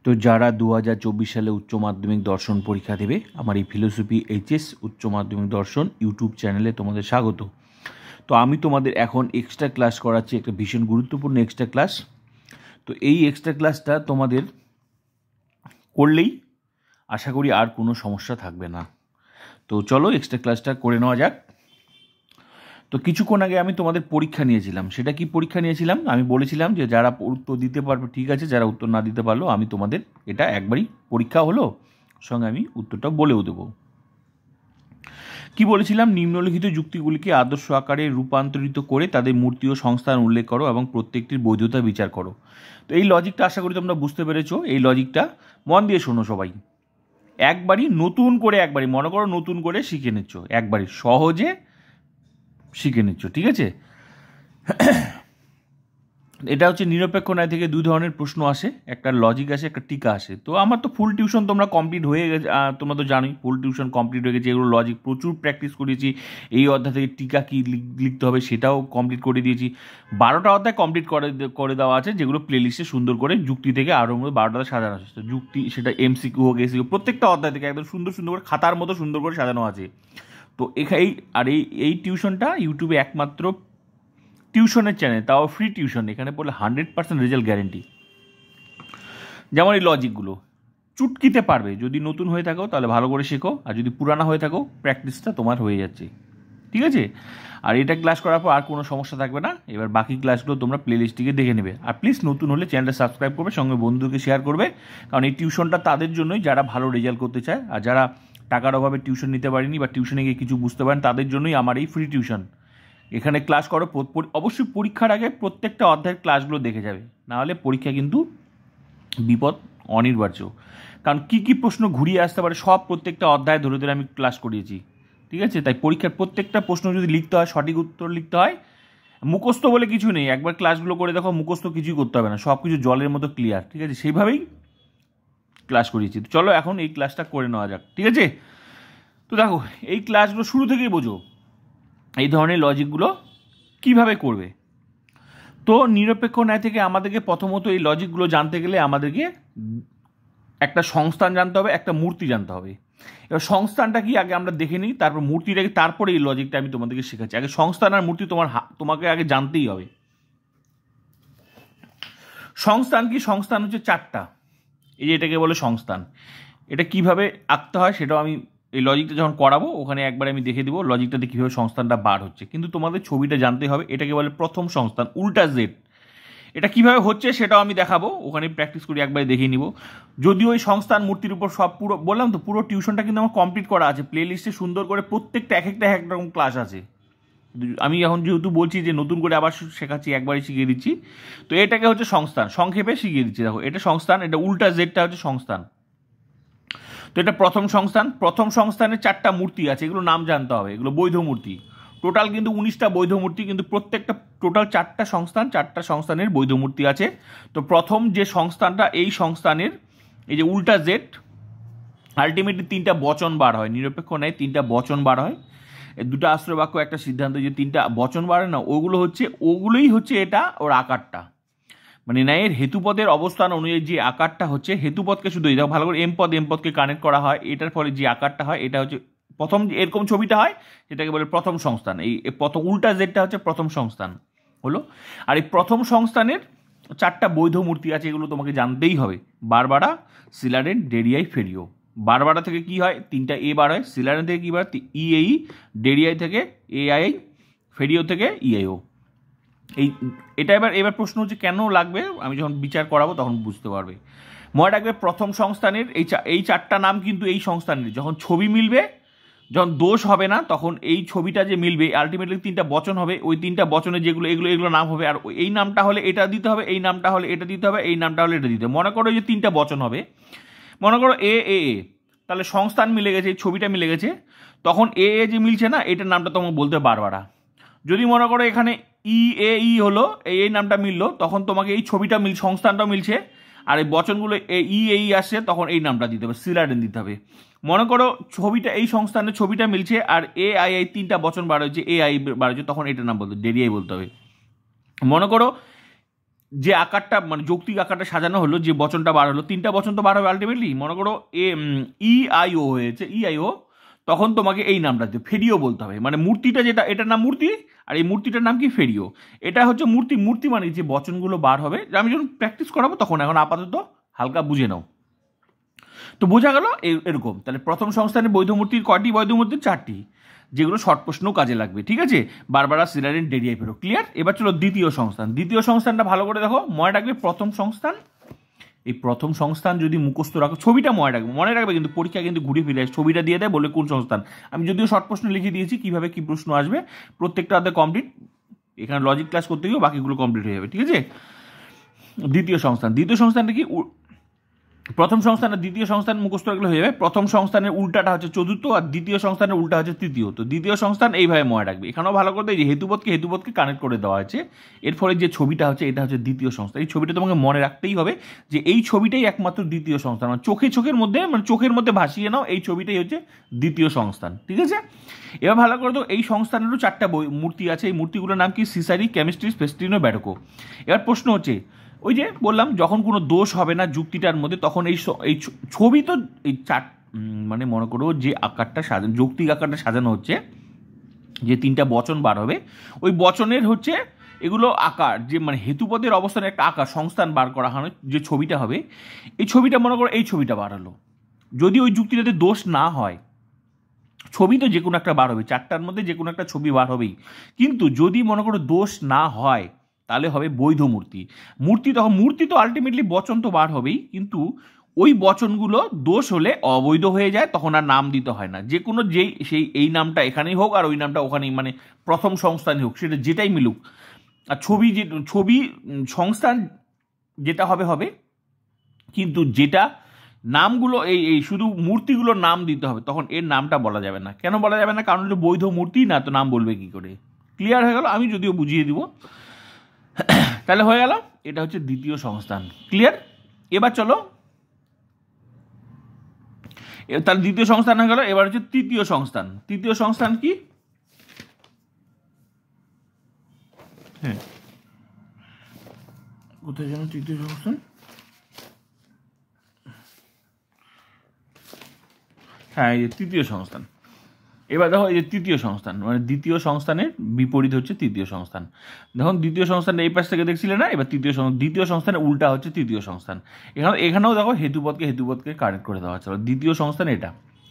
তো যারা 2024 সালে উচ্চ মাধ্যমিক দর্শন পরীক্ষা দেবে, আমার এই ফিলোসফি এইচএস উচ্চ মাধ্যমিক দর্শন ইউটিউব চ্যানেলে তোমাদের স্বাগত। তো আমি তোমাদের এখন এক্সট্রা ক্লাস করাচ্ছি, একটা ভীষণ গুরুত্বপূর্ণ এক্সট্রা ক্লাস। তো এই এক্সট্রা ক্লাসটা তোমাদের করলেই আশা করি আর কোনো সমস্যা থাকবে না। তো চলো এক্সট্রা ক্লাসটা করে নেওয়া যাক। তো কিছুক্ষণ আগে আমি তোমাদের পরীক্ষা নিয়েছিলাম। সেটা কি পরীক্ষা নিয়েছিলাম? আমি বলেছিলাম যে যারা উত্তর দিতে পারবে ঠিক আছে, যারা উত্তর না দিতে পারলো আমি তোমাদের এটা একবারই পরীক্ষা হলো, সঙ্গে আমি উত্তরটা বলেও দেবো। কি বলেছিলাম? নিম্নলিখিত যুক্তিগুলিকে আদর্শ আকারে রূপান্তরিত করে তাদের মূর্তি ও সংস্থান উল্লেখ করো এবং প্রত্যেকটির বৈধতা বিচার করো। তো এই লজিকটা আশা করি তোমরা বুঝতে পেরেছো। এই লজিকটা মন দিয়ে শোনো সবাই। একবারই নতুন করে, একবারই মনে করো নতুন করে শিখে নিচ্ছ, একবারই সহজে শিখে নিচ্ছ, ঠিক আছে? এটা হচ্ছে নিরপেক্ষ ন্যায় থেকে দুই ধরনের প্রশ্ন আসে, একটা লজিক আসে, একটা টিকা আসে। তো আমার তো ফুল টিউশন তোমরা কমপ্লিট হয়ে গেছে, তোমরা তো জানোই ফুল টিউশন কমপ্লিট হয়ে গেছে। এগুলো লজিক প্রচুর প্র্যাকটিস করেছি। এই অধ্যায় থেকে টিকা কী লিখতে হবে সেটাও কমপ্লিট করে দিয়েছি। 12টা অধ্যায় কমপ্লিট করে দেওয়া আছে, যেগুলো প্লেলিস্টে সুন্দর করে যুক্তি থেকে আরও 12টা সাজানো আছে। যুক্তি সেটা এমসিকিউ হোক, এসিকিউ, প্রত্যেকটা অধ্যায় থেকে একদম সুন্দর সুন্দর করে খাতার মতো সুন্দর করে সাজানো আছে। তো এই টিউশনটা ইউটিউবে একমাত্র টিউশনের চ্যানেল, তাও ফ্রি টিউশন। এখানে পড়লে 100% রেজাল্ট গ্যারেন্টি। যেমন এই লজিকগুলো চুটকিতে পারবে। যদি নতুন হয়ে থাকো তাহলে ভালো করে শেখো, আর যদি পুরানা হয়ে থাকো প্র্যাকটিসটা তোমার হয়ে যাচ্ছে, ঠিক আছে? আর এটা ক্লাস করার পর আর কোনো সমস্যা থাকবে না। এবার বাকি ক্লাসগুলো তোমরা প্লেলিস্টটিকে দেখে নেবে। আর প্লিজ নতুন হলে চ্যানেলটা সাবস্ক্রাইব করবে, সঙ্গে বন্ধুকে শেয়ার করবে, কারণ এই টিউশনটা তাদের জন্যই যারা ভালো রেজাল্ট করতে চায়, আর যারা টাকার অভাবে টিউশন নিতে পারেনি বা টিউশনে গিয়ে কিছু বুঝতে পারেন, তাদের জন্যই আমার এই ফ্রি টিউশন। এখানে ক্লাস করো, অবশ্যই পরীক্ষার আগে প্রত্যেকটা অধ্যায়ের ক্লাসগুলো দেখে যাবে, নাহলে পরীক্ষা কিন্তু বিপদ অনিবার্য। কারণ কী কী প্রশ্ন ঘুরিয়ে আসতে পারে সব প্রত্যেকটা অধ্যায় ধরে ধরে আমি ক্লাস করিয়েছি, ঠিক আছে? তাই পরীক্ষার প্রত্যেকটা প্রশ্ন যদি লিখতে হয়, সঠিক উত্তর লিখতে হয়। মুখস্থ বলে কিছু নেই, একবার ক্লাসগুলো করে দেখো, মুখস্থ কিছুই করতে হবে না, সব কিছু জলের মতো ক্লিয়ার, ঠিক আছে? সেইভাবেই ক্লাস করিয়েছি। তো চলো এখন এই ক্লাসটা করে নেওয়া যাক, ঠিক আছে? তো দেখো, এই ক্লাসগুলো শুরু থেকেই বোঝো এই ধরনের লজিকগুলো কিভাবে করবে। তো নিরপেক্ষ ন্যায় থেকে আমাদেরকে প্রথমত এই লজিকগুলো জানতে গেলে আমাদেরকে একটা সংস্থান জানতে হবে, একটা মূর্তি জানতে হবে। এবার সংস্থানটা কি আগে আমরা দেখে নিই, তারপর মূর্তিটাকে, তারপরে এই লজিকটা আমি তোমাদেরকে শেখাচ্ছি। আগে সংস্থান আর মূর্তি তোমাকে আগে জানতেই হবে। সংস্থান কি? সংস্থান হচ্ছে চারটা। এই যে এটাকে বলে সংস্থান। এটা কিভাবে আঁকতে হয় সেটাও আমি এই লজিকটা যখন করাবো ওখানে একবার আমি দেখে দিব লজিকটাতে কীভাবে সংস্থানটা বার হচ্ছে। কিন্তু তোমাদের ছবিটা জানতে হবে। এটাকে বলে প্রথম সংস্থান, উল্টা জেড। এটা কিভাবে হচ্ছে সেটাও আমি দেখাবো, ওখানে প্র্যাকটিস করি, একবারে দেখিয়ে নিব। যদিও ওই সংস্থান মূর্তির উপর সব পুরো বললাম তো, পুরো টিউশনটা কিন্তু আমার কমপ্লিট করা আছে, প্লে লিস্টে সুন্দর করে প্রত্যেকটা এক একটা রকম ক্লাস আছে। আমি এখন যেহেতু বলছি যে নতুন করে আবার শেখাচ্ছি, একবারই শিখিয়ে দিচ্ছি। তো এটাকে হচ্ছে সংস্থান, সংক্ষেপে শিখিয়ে দিচ্ছি। দেখো এটা সংস্থান, এটা উল্টা জেডটা হচ্ছে সংস্থান। তো এটা প্রথম সংস্থান। প্রথম সংস্থানের 4টা মূর্তি আছে, এগুলো নাম জানতে হবে, এগুলো বৈধ মূর্তি। টোটাল কিন্তু 19টা বৈধ মূর্তি, কিন্তু প্রত্যেকটা টোটাল 4টা সংস্থান, 4টা সংস্থানের বৈধ মূর্তি আছে। তো প্রথম যে সংস্থানটা, এই সংস্থানের এই যে উল্টা জেড, আলটিমেটলি 3টা বচন বার হয়। নিরপেক্ষ ন্যায় 3টা বচন বার হয়। 2টা আশ্রয় বাক্য, একটা সিদ্ধান্ত, যে 3টা বচন বাড়ে না, ওগুলোই হচ্ছে এটা ওর আকারটা। মানে ন্যায়ের হেতুপদের অবস্থান অনুযায়ী যে আকারটা হচ্ছে, হেতুপদকে শুধু দেখো ভালো করে, এমপদকে কানেক্ট করা হয়, এটার ফলে যে আকারটা হয় এটা হচ্ছে প্রথম এরকম ছবিটা হয়, সেটাকে বলে প্রথম সংস্থান। এই প্রথম উল্টা জেডটা হচ্ছে প্রথম সংস্থান হলো। আর এই প্রথম সংস্থানের 4টা বৈধ মূর্তি আছে, এগুলো তোমাকে জানতেই হবে। বারবারা, সিলারেন, ডেরিয়াই, ফেরিও। বারবারা থেকে কি হয়? 3টা এ বার হয়। সিলারেন থেকে কি বার? ইএই। ডেরিয়াই থেকে এআই। ফেরিও থেকে ইআইও। এটা এবার প্রশ্ন হচ্ছে কেন লাগবে, আমি যখন বিচার করাবো তখন বুঝতে পারবে। মনে রাখবে প্রথম সংস্থানের এই 4টা নাম কিন্তু এই সংস্থানের, যখন ছবি মিলবে, যখন দোষ হবে না, তখন এই ছবিটা যে মিলবে আলটিমেটলি 3টা বচন হবে। ওই 3টা বচনে যেগুলো এগুলো নাম হবে। আর এই নামটা হলে এটা দিতে হবে, এই নামটা হলে এটা দিতে হবে, এই নামটা হলে এটা দিতে হবে। মনে করো যে 3টা বচন হবে, মনে করো এ এ এ, তাহলে সংস্থান মিলে গেছে, এই ছবিটা মিলে গেছে। তখন এ এ যে মিলছে না, এটার নামটা তোমাকে বলতে বারবারা। যদি মনে করো এখানে ই হলো, এই নামটা মিললো, তখন তোমাকে এই ছবিটা সংস্থানটাও মিলছে, আর এই বচনগুলো এই আসছে, তখন এই নামটা দিতে হবে, সিলারেন দিতে হবে। মনে করো ছবিটা, এই সংস্থানের ছবিটা মিলছে, আর আই 3টা বচন বার হয়েছে, আই বার হয়েছে, তখন এটার নাম বলতে ডেরিয়াই বলতে হবে। মনে করো যে আকারটা মানে যৌক্তিক আকারটা সাজানো হলো, যে বচনটা বার হলো, তিনটা বচন তো বার হবে আলটিমেটলি। মনে করো ই আই ও হয়েছে, ই আই ও, তখন তোমাকে এই নামটা ফেরিও বলতে হবে। মানে মূর্তিটা যেটা, এটার নাম মূর্তি, আর এই মূর্তিটার নাম কি ফেরিও। এটা হচ্ছে মূর্তি। মূর্তি মানে যে বচনগুলো বার হবে, আমি যখন প্র্যাকটিস করাবো তখন, এখন আপাতত হালকা বুঝে নাও। তো বোঝা গেল এরকম। তাহলে প্রথম সংস্থানের বৈধ মূর্তির কয়টি? বৈধ মূর্তির 4টি, যেগুলো শর্ট প্রশ্নও কাজে লাগবে। ঠিক আছে, বারবারা সিলারিন ডেরিয়াই ফেরো, ক্লিয়ার। এবার চলো দ্বিতীয় সংস্থান। দ্বিতীয় সংস্থানটা ভালো করে দেখো, মনে রাখবে প্রথম সংস্থান। এই প্রথম সংস্থান যদি মুখস্থ রাখো, ছবিটা মনে রাখবে কিন্তু পরীক্ষা কিন্তু ঘুরে ফিরে ছবিটা দিয়ে দেয়, বলে কোন সংস্থান। আমি যদিও শর্ট প্রশ্ন লিখে দিয়েছি কিভাবে কি প্রশ্ন আসবে, প্রত্যেকটা হাতে কমপ্লিট। এখানে লজিক ক্লাস করতে গিয়েও বাকিগুলো কমপ্লিট হয়ে যাবে। ঠিক আছে, দ্বিতীয় সংস্থান। দ্বিতীয় সংস্থানটা কি? প্রথম সংস্থান আর দ্বিতীয় সংস্থান মুখস্থ রাখলে হয়ে যাবে। প্রথম সংস্থানের উল্টাটা হচ্ছে চতুর্থ, আর দ্বিতীয় সংস্থানের উল্টা হচ্ছে তৃতীয়। তো দ্বিতীয় সংস্থান এইভাবে মনে রাখবে। এখানেও ভালো করে যে হেতুপদকে কানেক্ট করে দেওয়া আছে। এর ফলে যে ছবিটা হচ্ছে, এটা হচ্ছে দ্বিতীয় সংস্থান। এই ছবিটা তোমাকে মনে রাখতেই হবে যে এই ছবিটাই একমাত্র দ্বিতীয় সংস্থান। মানে চোখের মধ্যে ভাসিয়ে নাও, এই ছবিটাই হচ্ছে দ্বিতীয় সংস্থান। ঠিক আছে, এবার ভালো করে তো এই সংস্থানেরও 4টা মূর্তি আছে। এই মূর্তিগুলোর নাম কি? সিসারি, কেমিস্ট্রিস, ফেস্টিনো, ব্যাডোকো। এবার প্রশ্ন হচ্ছে, ওই যে বললাম যখন কোনো দোষ হবে না যুক্তিটার মধ্যে, তখন এই ছবি তো এই মানে মনে করো যে আকারটা যৌক্তিক আকারটা সাজানো হচ্ছে, যে 3টা বচন বার হবে, ওই বচনের হচ্ছে এগুলো আকার, যে মানে হেতুপদের অবস্থানে একটা আকার সংস্থান বার করা হয়, যে ছবিটা হবে, এই ছবিটা মনে করো এই ছবিটা বার হলো। যদি ওই যুক্তিটাতে দোষ না হয়, ছবি তো যে কোনো একটা বার হবে, 4টার মধ্যে যে কোনো একটা ছবি বার হবেই। কিন্তু যদি মনে করো দোষ না হয়, তাহলে হবে বৈধ মূর্তি। তখন মূর্তি তো আলটিমেটলি বচন তো বার হবেই, কিন্তু ওই বচনগুলো দোষ হলে অবৈধ হয়ে যায়, তখন আর নাম দিতে হয় না। যে কোনো সেই এই নামটা এখানেই হোক আর ওই নামটা ওখানেই, মানে প্রথম সংস্থানই হোক, সেটা যেটাই মিলুক। আর ছবি সংস্থান যেটা হবে, কিন্তু যেটা নামগুলো এই শুধু মূর্তিগুলোর নাম দিতে হবে, তখন এর নামটা বলা যাবে না। কেন বলা যাবে না? কারণ এটা বৈধ মূর্তি না, তো নাম বলবে কি করে? ক্লিয়ার হয়ে গেল? আমি যদিও বুঝিয়ে দিব। তাহলে হয়ে গেল, এটা হচ্ছে দ্বিতীয় সংস্থান। ক্লিয়ার? এবার চলো, তাহলে দ্বিতীয় সংস্থান হয়ে গেল। এবার হচ্ছে তৃতীয় সংস্থান। তৃতীয় সংস্থান কি? হ্যাঁ, কোথায় যেন তৃতীয় সংস্থান? হ্যাঁ, এই যে তৃতীয় সংস্থান। এবার দেখো, এই যে তৃতীয় সংস্থান, মানে দ্বিতীয় সংস্থানের বিপরীত হচ্ছে তৃতীয় সংস্থান। দেখুন, দ্বিতীয় সংস্থান এই পাশ থেকে দেখছিলে না? এবার দ্বিতীয় সংস্থানের উল্টা হচ্ছে তৃতীয় সংস্থান। এখানেও দেখো হেতুপদকে কানেক্ট করে দেওয়া হচ্ছে। দ্বিতীয় সংস্থান এটা।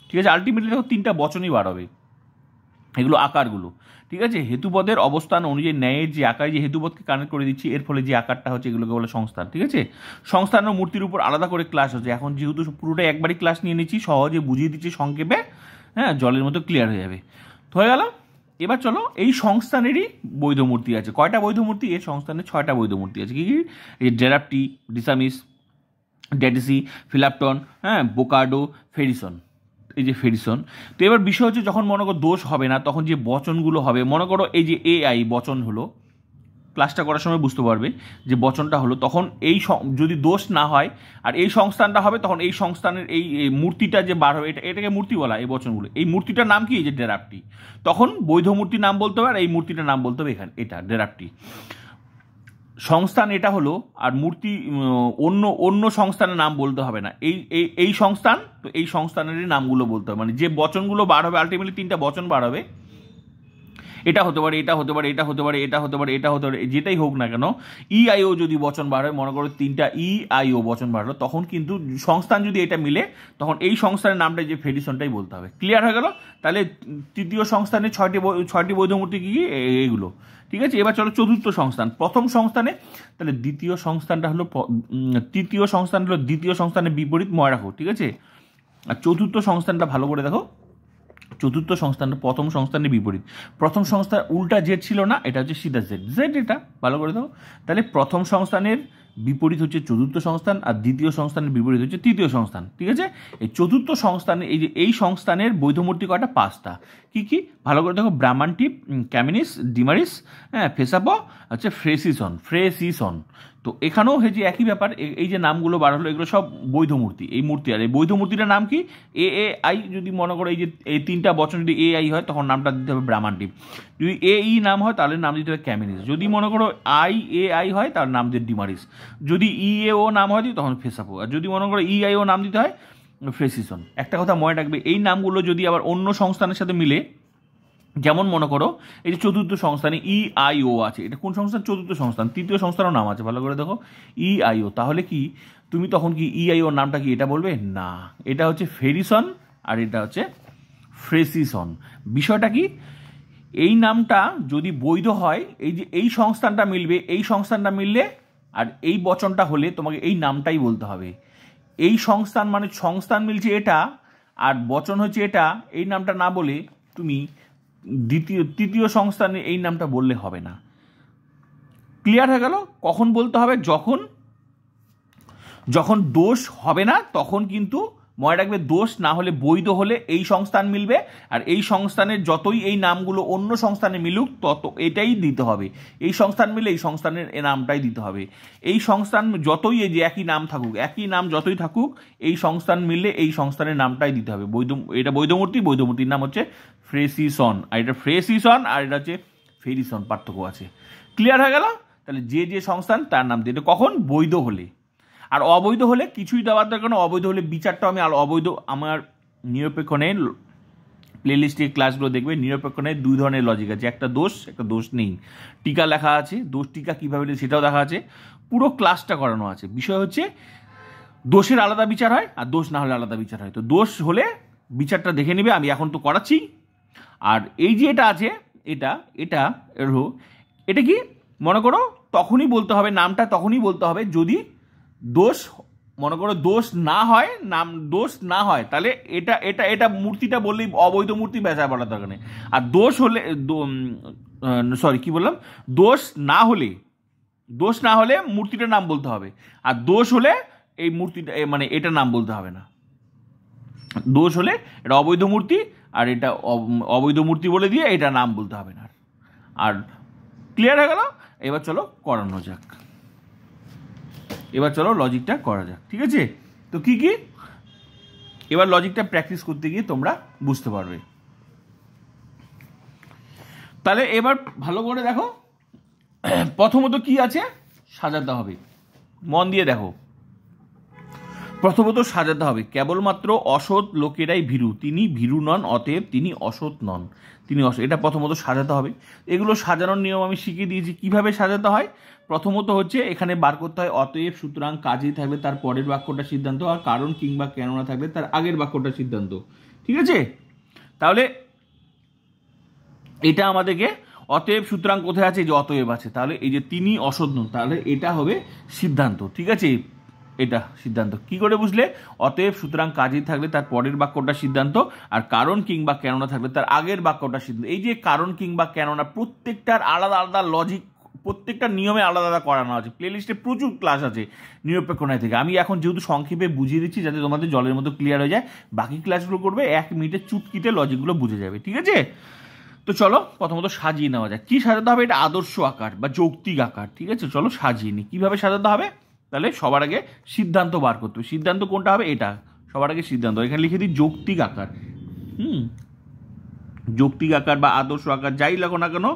ঠিক আছে, আলটিমেটলি দেখো 3টা বচনই বার হবে, এগুলো আকারগুলো। ঠিক আছে, হেতুপদের অবস্থান অনুযায়ী ন্যায়ের যে আকারে যে হেতুপদকে কানেক্ট করে দিচ্ছি, এর ফলে যে আকারটা হচ্ছে, এগুলোকে বলে সংস্থান। ঠিক আছে, সংস্থান ও মূর্তির উপর আলাদা করে ক্লাস হচ্ছে। এখন যেহেতু পুরোটাই একবারই ক্লাস নিয়ে নিচ্ছি, সহজে বুঝিয়ে দিচ্ছি সংক্ষেপে, হ্যাঁ, জলের মতো ক্লিয়ার হয়ে যাবে। হয়ে গেল। এবার চলো, এই সংস্থানেরই বৈধ মূর্তি আছে। কয়টা বৈধ মূর্তি? এই সংস্থানের 6টা বৈধ মূর্তি আছে। কি কি? এই ডেরাপ্টি, ডিসামিস, ডেডিসি, ফিলাপটন, হ্যাঁ, বোকার্ডো, ফেরিসন। এই যে ফেরিসন। তো এবার বিষয় হচ্ছে, যখন মনে করো দোষ হবে না, তখন যে বচনগুলো হবে, মনে করো এই যে AI বচন হলো, ক্লাসটা করার সময় বুঝতে পারবে যে বচনটা হলো, তখন যদি দোষ না হয় আর এই সংস্থানটা হবে, তখন এই সংস্থানের এই মূর্তিটা যে বার হবে, এটাকে মূর্তি বলা। এই বচনগুলো, এই মূর্তিটার নাম কি? এই যে ডেরাপ্টি। তখন বৈধ মূর্তির নাম বলতে হবে, আর এই মূর্তিটার নাম বলতে হবে এখানে, এটা ডেরাপ্টি। সংস্থান এটা হলো, আর মূর্তি অন্য সংস্থানের নাম বলতে হবে না। এই সংস্থান, তো এই সংস্থানেরই নামগুলো বলতে হবে। মানে যে বচনগুলো বার হবে, আলটিমেটলি 3টা বচন বার হবে, এটা হতে পারে, এটা হতে পারে, এটা হতে পারে, এটা হতে পারে, এটা হতে পারে, যেটাই হোক না কেন, EIO যদি বচন বার হয়, মনে করো 3টা EIO বচন বার হলো, তখন কিন্তু সংস্থান যদি এটা মিলে, তখন এই সংস্থানের নামটা যে ফেডিশনটাই বলতে হবে। ক্লিয়ার হয়ে গেল? তাহলে তৃতীয় সংস্থানের 6টি বৈধ মূর্তি কি? এইগুলো। ঠিক আছে, এবার চলো চতুর্থ সংস্থান। প্রথম সংস্থানে, তাহলে তৃতীয় সংস্থানটা হলো দ্বিতীয় সংস্থানের বিপরীত, মনে রাখো। ঠিক আছে, আর চতুর্থ সংস্থানটা ভালো করে দেখো। চতুর্থ সংস্থানটা প্রথম সংস্থানের বিপরীত। প্রথম সংস্থার উল্টা জেড ছিল না, এটা হচ্ছে সিধা জেড। এটা ভালো করে দাও। তাহলে প্রথম সংস্থানের বিপরীত হচ্ছে চতুর্থ সংস্থান, আর দ্বিতীয় সংস্থানের বিপরীত হচ্ছে তৃতীয় সংস্থান। ঠিক আছে, এই চতুর্থ সংস্থানে এই সংস্থানের বৈধমূর্তি কয়টা? 5টা। কি কি? ভালো করে দেখো, ব্রাহ্মানটিপ, ক্যামিনিস, ডিমারিস, হ্যাঁ, ফেসাপ হচ্ছে ফ্রেসিসন। তো তো এখানেও যে একই ব্যাপার, এই যে নামগুলো বার হলো এগুলো সব বৈধ মূর্তি। এই মূর্তি আর এই বৈধ মূর্তিটার নাম কি? এ এ আই। যদি মনে করো এই যে এই তিনটা বচন যদি এ আই হয় তখন নামটা দিতে হবে ব্রাহ্মণদ্বীপ। যদি এ ই নাম হয় তাহলে নাম দিতে হবে ক্যামিনিস। যদি মনে করো আই এ আই হয় তাহলে নাম দিতে ডিমারিস। যদি ই এ ও নাম হয় তখন ফেসাপো। আর যদি মনে করো ই আই ও নাম দিতে হয় ফ্রেসিসন। একটা কথা মনে রাখবে, এই নামগুলো যদি আবার অন্য সংস্থানের সাথে মিলে, যেমন মনে করো এই যে চতুর্থ সংস্থানে ই আই ও আছে, এটা কোন সংস্থান? চতুর্থ সংস্থান। তৃতীয় সংস্থানও নাম আছে, ভালো করে দেখো ই আই ও। তাহলে কি তুমি তখন কি ই আই ওর নামটা কি এটা বলবে না? এটা হচ্ছে ফেরিসন আর এটা হচ্ছে ফ্রেসিসন। বিষয়টা কি, এই নামটা যদি বৈধ হয়, এই যে এই সংস্থানটা মিলবে, এই সংস্থানটা মিললে আর এই বচনটা হলে তোমাকে এই নামটাই বলতে হবে। এই সংস্থান মানে সংস্থান মিলছে এটা আর বচন হচ্ছে এটা, এই নামটা না বলে তুমি তৃতীয় সংস্থানে এই নামটা বললে হবে না। ক্লিয়ার হয়ে গেল? কখন বলতে হবে? যখন দোষ হবে না তখন কিন্তু মনে রাখবে, দোষ না হলে বৈধ হলে এই সংস্থান মিলবে আর এই সংস্থানের যতই এই নামগুলো অন্য সংস্থানে মিলুক তত এটাই দিতে হবে। এই সংস্থান মিলে এই সংস্থানের এ নামটাই দিতে হবে। এই সংস্থান যতই এই যে একই নাম থাকুক, একই নাম যতই থাকুক, এই সংস্থান মিললে এই সংস্থানের নামটাই দিতে হবে। এটা বৈধমূর্তি, বৈধমূর্তির নাম হচ্ছে ফ্রেসিসন। আর এটা ফ্রেসিসন আর এটা হচ্ছে ফেরিসন, পার্থক্য আছে। ক্লিয়ার হয়ে গেল? তাহলে যে সংস্থান তার নাম দিয়ে, এটা কখন? বৈধ হলে। আর অবৈধ হলে কিছুই দেওয়ার দরকার না। অবৈধ হলে বিচারটা আমি অবৈধ আমার নিরপেক্ষণের প্লেলিস্টে ক্লাসগুলো দেখবে। নিরপেক্ষণের দুই ধরনের লজিক আছে, একটা দোষ নেই। টিকা লেখা আছে, দোষ টিকা কীভাবে সেটাও দেখা আছে, পুরো ক্লাসটা করানো আছে। বিষয় হচ্ছে দোষের আলাদা বিচার হয় আর দোষ না হলে আলাদা বিচার হয়। তো দোষ হলে বিচারটা দেখে নেবে, আমি এখন তো করাচ্ছি। আর এই যে এটা আছে, এটা কি মনে করো তখনই বলতে হবে, নামটা তখনই বলতে হবে যদি দোষ, মনে করো দোষ না হয়, দোষ না হয় তাহলে এটা মূর্তিটা বললেই অবৈধ মূর্তি বেচা বলার দরকার নেই। আর দোষ হলে দোষ না হলে মূর্তিটার নাম বলতে হবে। আর দোষ হলে এই মূর্তিটা মানে এটা নাম বলতে হবে না। দোষ হলে এটা অবৈধ মূর্তি আর এটা অবৈধ মূর্তি বলে দিয়ে এটা নাম বলতে হবে না। আর ক্লিয়ার হয়ে গেল? এবার চলো করানো যাক, এবার চলো লজিকটা করা যাক। ঠিক আছে? তো কি এবার লজিকটা প্র্যাকটিস করতে গিয়ে তোমরা বুঝতে পারবে। তাহলে এবার ভালো করে দেখো, প্রথমত কি আছে সাজাতে হবে, মন দিয়ে দেখো। প্রথমত সাজাতে হবে, কেবলমাত্র অসৎ লোকেরাই ভীরু, তিনি ভীরু নন, অতএব তিনি অসৎ নন, এটা প্রথমত সাজাতে হবে। এগুলো সাজানোর নিয়ম আমি শিখিয়ে দিয়েছি কিভাবে সাজাতে হয়। প্রথমত হচ্ছে এখানে বার করতে হয় অতএব, সুতরাং, কাজেই থাকবে তার পরের বাক্যটা সিদ্ধান্ত, আর কারণ কিংবা কেননা থাকবে তার আগের বাক্যটা সিদ্ধান্ত। ঠিক আছে? তাহলে এটা আমাদেরকে অতএব, সুতরাং কোথায় আছে? যে অতএব আছে, তাহলে এই যে তিনি অসৎ নন, তাহলে এটা হবে সিদ্ধান্ত। ঠিক আছে? এটা সিদ্ধান্ত। কি করে বুঝলে? অতএব, সুতরাং, কাজেই থাকলে তার পরের বাক্যটা সিদ্ধান্ত, আর কারণ কিংবা কেননা থাকলে তার আগের বাক্যটা সিদ্ধান্ত। এই যে কারণ কিংবা কেননা, প্রত্যেকটার আলাদা আলাদা লজিক, প্রত্যেকটা নিয়মে আলাদা আলাদা করানো আছে। প্লেলিস্টে প্রচুর ক্লাস আছে নিরপেক্ষ ন্যায় থেকে। আমি এখন যেহেতু সংক্ষেপে বুঝিয়ে দিচ্ছি যাতে তোমাদের জলের মতো ক্লিয়ার হয়ে যায়, বাকি ক্লাসগুলো করবে 1 মিনিটে চুটকিতে লজিকগুলো বুঝে যাবে। ঠিক আছে? তো চলো প্রথমত সাজিয়ে নেওয়া যায়। কি সাজাতে হবে? এটা আদর্শ আকার বা যৌক্তিক আকার। ঠিক আছে? চলো সাজিয়ে নিই। কীভাবে সাজাতে হবে? তাহলে সবার আগে সিদ্ধান্ত বার করতে হবে। সিদ্ধান্ত কোনটা হবে? এটা সবার আগে সিদ্ধান্ত। এখানে লিখে দিই যৌক্তিক আকার। যৌক্তিক আকার বা আদর্শ আকার, যাই লেখো না কেন,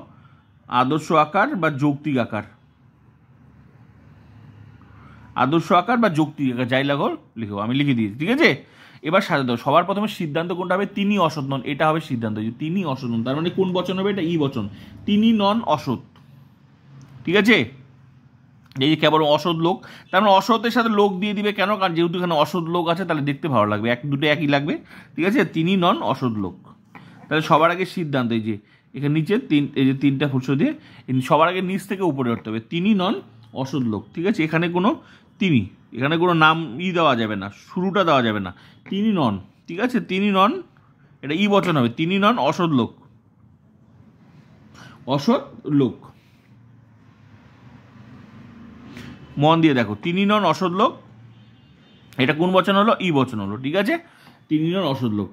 আদর্শ আকার বা যৌক্তিক আকার, আদর্শ আকার বা যৌক্তিক আকার, যাই লিখো, আমি লিখে দিয়েছি। ঠিক আছে? এবার সাজাতে হবে। সবার প্রথমে সিদ্ধান্ত কোনটা হবে? তিনি অসৎ নন, এটা হবে সিদ্ধান্ত। তিনি অসৎ নন তার মানে কোন বচন হবে? এটা ই বচন। তিনি নন অসৎ। ঠিক আছে? এই যে কেবল অসৎ লোক, তার মানে অসতের সাথে লোক দিয়ে দিবে কেন? কারণ যেহেতু এখানে অসৎ লোক আছে তাহলে দেখতে ভালো লাগবে, দুটো একই লাগবে। ঠিক আছে? তিনি নন অসৎ লোক, তাহলে সবার আগে সিদ্ধান্ত। এই যে এখানে নিচে এই যে 3টা ফুটসো দিয়ে সবার আগে নিচ থেকে উপরে উঠতে হবে। তিনি নন অসৎ লোক। ঠিক আছে? এখানে কোনো নাম দেওয়া যাবে না, শুরুটা দেওয়া যাবে না। তিনি নন। ঠিক আছে? তিনি নন, এটা ই বচন হবে। তিনি নন অসৎ লোক, অসৎ লোক। মন দিয়ে দেখো, তিনি নন অসৎ লোক, এটা কোন বচন হলো? ই বচন হলো। ঠিক আছে? তিনি নন অসৎ লোক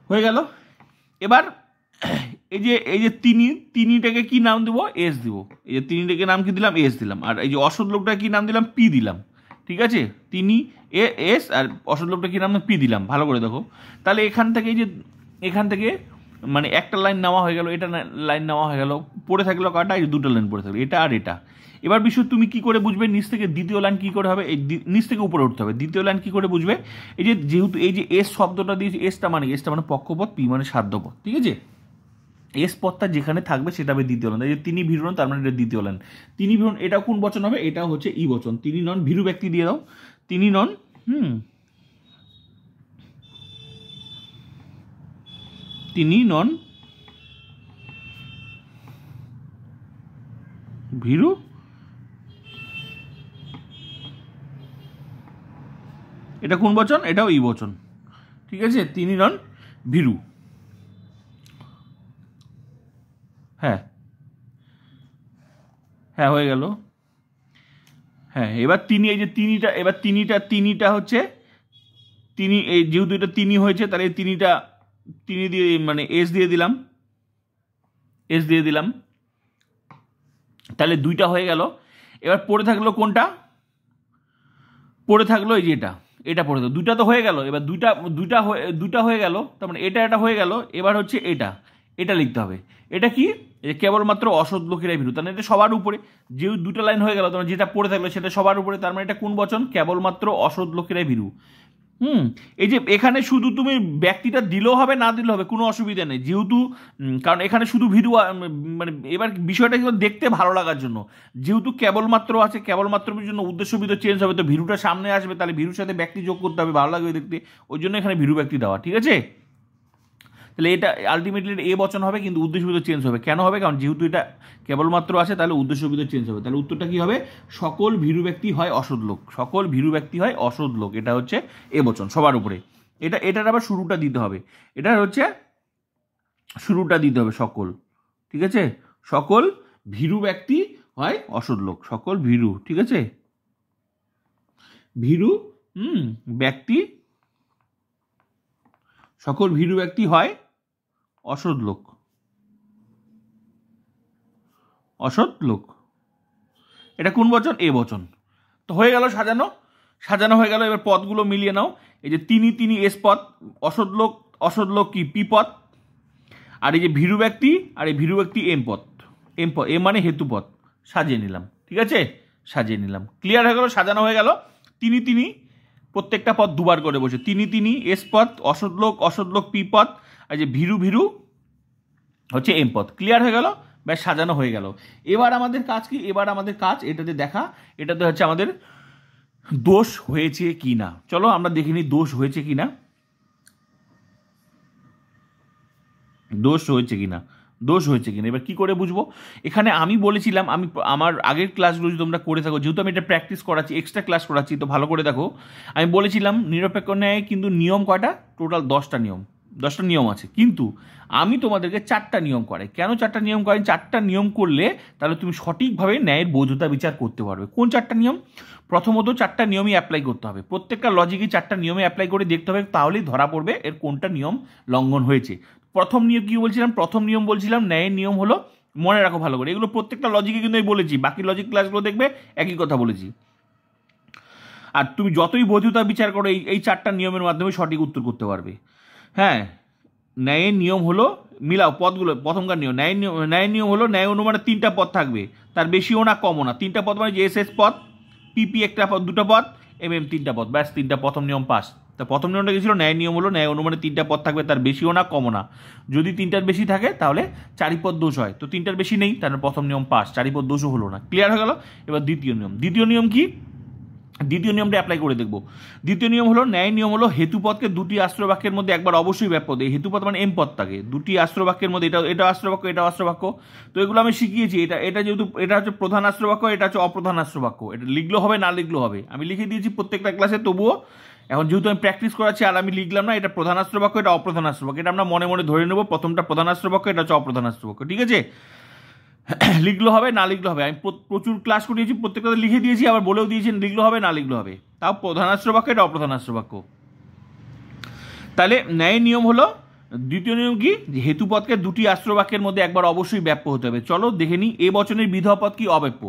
হয়ে গেল। এবার এই যে তিনিটাকে কি নাম দেবো? এস দিব। এই যে তিনিটাকে নাম কি দিলাম? এস দিলাম। আর এই যে অসৎ লোকটাকে কি নাম দিলাম? পি দিলাম। ঠিক আছে, তিনি এস আর অসৎ লোকটা কি নাম? পি দিলাম। ভালো করে দেখো, তাহলে এখান থেকে এই যে এখান থেকে মানে একটা লাইন নেওয়া হয়ে গেল, এটা লাইন নেওয়া হয়ে গেল, পড়ে থাকলো কাটা? এই দুটো লাইন পড়ে থাকলো, এটা আর এটা। এবার বিষয় তুমি কি করে বুঝবে নিচ থেকে দ্বিতীয় লাইন কি করে হবে? এই নিচ থেকে উপরে উঠতে হবে। দ্বিতীয় লাইন কি করে বুঝবে? এই যে যেহেতু এই যে এস শব্দটা দিয়েছে, এসটা মানে পক্ষপথ, পি মানে সাধ্যপথ। ঠিক আছে, এস পদটা যেখানে থাকবে সেটা হবে দ্বিতীয় লাইন। এই যে তিনি ভীরু নন, তার মানে এটা দ্বিতীয় লাইন। তিনি ভীরু, এটা কোন বচন হবে? এটা হচ্ছে ই বচন। তিনি নন ভীরু ব্যক্তি দিয়ে দাও। তিনি নন তিনি নন ভীরু এটা কোন বচন? এটাও ই বচন। ঠিক আছে, তিনি নন ভীরু। হ্যাঁ হ্যাঁ, হয়ে গেল। হ্যাঁ, এবার তিনি, এই যে তিনিটা, এবার তিনিটা হচ্ছে তিনি, এই যেহেতু এটা তিনি হয়েছে তাহলে এই তিনি দিয়ে মানে এস দিয়ে দিলাম। তাহলে দুইটা হয়ে গেল। এবার পড়ে থাকলো কোনটা? পড়ে থাকলো এই যে এটা পড়ে থাকলো। দুইটা তো হয়ে গেল। এবার দুইটা হয়ে গেল, তার মানে এটা হয়ে গেল। এবার হচ্ছে এটা লিখতে হবে। এটা কি? কেবলমাত্র অসৎ লোকেরাই ভীরু। তার মানে এটা সবার উপরে, যেহেতু দুটো লাইন হয়ে গেল, তার যেটা পড়ে থাকলো সেটা সবার উপরে। তার মানে এটা কোন বচন? কেবলমাত্র অসৎ লোকেরাই ভীরু। এই যে এখানে শুধু তুমি ব্যক্তিটা দিলেও হবে, না দিলেও হবে, কোনো অসুবিধা নেই, যেহেতু কারণ এখানে শুধু ভীরু মানে এবার বিষয়টা কিন্তু দেখতে ভালো লাগার জন্য, যেহেতু কেবলমাত্র আছে, কেবলমাত্রের জন্য উদ্দেশ্যবিদ চেঞ্জ হবে, তো ভীরুটা সামনে আসবে, তাহলে ভীরুর সাথে ব্যক্তি যোগ করতে হবে, ভালো লাগবে দেখতে, ওই জন্য এখানে ভীরু ব্যক্তি দেওয়া। ঠিক আছে, তাহলে এটা আলটিমেটলি এ বচন হবে, কিন্তু উদ্দেশ্যবিদ চেঞ্জ হবে। কেন হবে? কারণ যেহেতু এটা কেবলমাত্র আছে, তাহলে উদ্দেশ্যবিদ চেঞ্জ হবে। তাহলে উত্তরটা কি হবে? সকল ভীরু ব্যক্তি হয় অসৎ লোক। সকল ভীরু ব্যক্তি হয় অসৎ লোক, এটা হচ্ছে এ বচন সবার উপরে। এটার আবার শুরুটা দিতে হবে। এটা হচ্ছে শুরুটা দিতে হবে সকল। ঠিক আছে, সকল ভীরু ব্যক্তি হয় অসৎ লোক। সকল ভীরু, ঠিক আছে, ভীরু ব্যক্তি, সকল ভীরু ব্যক্তি হয় অসৎ লোক। অসৎ লোক, এটা কোন বচন? এ বচন। তো হয়ে গেল, সাজানো হয়ে গেল। এবার পদগুলো মিলিয়ে নাও। এই যে তিনি এস পদ, অসৎ লোক কি? পি পদ। আর এই যে ভীরু ব্যক্তি, আর এই ভীরু ব্যক্তি এম পদ। এম মানে হেতুপদ। সাজিয়ে নিলাম। ঠিক আছে, সাজিয়ে নিলাম। ক্লিয়ার হয়ে গেল, সাজানো হয়ে গেল। তিনি প্রত্যেকটা পদ দুবার করে বসে। তিনি এস পদ, অসৎ লোক পি পদ, আর যে ভীরু হচ্ছে এম পদ। ক্লিয়ার হয়ে গেল, ব্যাস সাজানো হয়ে গেল। এবার আমাদের কাজ কি? এবার আমাদের কাজ এটাতে দেখা, এটাতে হচ্ছে আমাদের দোষ হয়েছে কি না। চলো আমরা দেখে নিই দোষ হয়েছে কি না। দোষ হয়েছে কিনা এবার কি করে বুঝবো? এখানে আমি বলেছিলাম, আমি আমার আগের ক্লাসগুলো যদি তোমরা করে থাকো, যেহেতু আমি এটা প্র্যাকটিস করাচ্ছি, এক্সট্রা ক্লাস করাচ্ছি, তো ভালো করে দেখো। আমি বলেছিলাম নিরপেক্ষ ন্যায় কিন্তু নিয়ম কয়টা? টোটাল 10টা নিয়ম আছে, কিন্তু আমি তোমাদেরকে 4টা নিয়ম করাই। কেন 4টা নিয়ম করাই? 4টা নিয়ম করলে তাহলে তুমি সঠিকভাবে ন্যায়ের বৈধতা বিচার করতে পারবে। কোন 4টা নিয়ম? প্রথমত 4টা নিয়মই অ্যাপ্লাই করতে হবে। প্রত্যেকটা লজিকে 4টা নিয়মে অ্যাপ্লাই করে দেখতে হবে, তাহলেই ধরা পড়বে এর কোনটা নিয়ম লঙ্ঘন হয়েছে। প্রথম নিয়ম কি বলছিলাম? প্রথম নিয়ম বলছিলাম ন্যায়ের নিয়ম হলো, মনে রাখো ভালো করে, এগুলো প্রত্যেকটা লজিকে কিন্তু আমি বলেছি, বাকি লজিক ক্লাসগুলো দেখবে একই কথা বলেছি। আর তুমি যতই বৈধতা বিচার করো, এই 4টা নিয়মের মাধ্যমে সঠিক উত্তর করতে পারবে। হ্যাঁ, ন্যায়ের নিয়ম হলো, মিলাও পদগুলো। প্রথমকার নিয়ম, ন্যায়ের নিয়ম হলো ন্যায় অনুমানে 3টা পদ থাকবে, তার বেশিও না কমও না। 3টা পদ মানে যে এস পদ, পিপি একটা পদ, 2টা পদ, এম 3টা পদ, ব্যাস 3টা, প্রথম নিয়ম পাস। তা প্রথম নিয়মটা কি ছিল? ন্যায় নিয়ম হলো ন্যায় অনুমানে 3টা পদ থাকবে, তার বেশিও না কমও না। যদি 3টার বেশি থাকে তাহলে 4ই পদ দোষ হয়, তো 3টার বেশি নেই, তাহলে প্রথম নিয়ম পাস, 4ই পদ দোষও হলো না। ক্লিয়ার হয়ে গেল। এবার দ্বিতীয় নিয়ম কি? দ্বিতীয় নিয়মটা অ্যাপ্লাই করে দেখবো। দ্বিতীয় নিয়ম হলো, ন্যায় নিয়ম হলো হেতুপদকে 2টি আশ্রয় বাক্যের মধ্যে একবার অবশ্যই ব্যাপদ। এই হেতুপদ মানে এম পদ থাকে 2টি আশ্রয় বাক্যের মধ্যে, এটা আশ্রয় বাক্য, এটা আশ্রয় বাক্য। তো এগুলো আমি শিখিয়েছি। এটা যেহেতু এটা হচ্ছে প্রধান আশ্রয় বাক্য, এটা হচ্ছে অপ্রধান আশ্রয় বাক্য। এটা লিখলেও হবে, না লিখলেও হবে, আমি লিখে দিয়েছি প্রত্যেকটা ক্লাসে। তবুও এখন যেহেতু আমি প্র্যাকটিস করাচ্ছি আর আমি লিখলাম না, এটা প্রধান আশ্রয় বাক্য, এটা অপ্রধান আশ্রয় বাক্য, এটা আমরা মনে মনে ধরে নেবো। প্রথমটা প্রধান আশ্রয় বাক্য, এটা হচ্ছে অপ্রধান আশ্রয় বাক্য। ঠিক আছে, লিখলো হবে, না লিখলো হবে। আমি প্রচুর ক্লাস করিয়েছি, প্রত্যেকটা লিখে দিয়েছি, আবার বলেও দিয়েছি লিখলো হবে, না লিখলো হবে। তাও প্রধান আশ্রয় বাক্য, এটা অপ্রধান আশ্রয় বাক্য। তাহলে ন্যায়ের নিয়ম হলো দ্বিতীয় নিয়ম কি, যে হেতুপদকে দুটি আশ্রয় বাক্যের মধ্যে একবার অবশ্যই ব্যাপ্য হতে হবে। চলো দেখে নিই, এ বচনের বিধেয় পদ কি, অব্যাপ্য।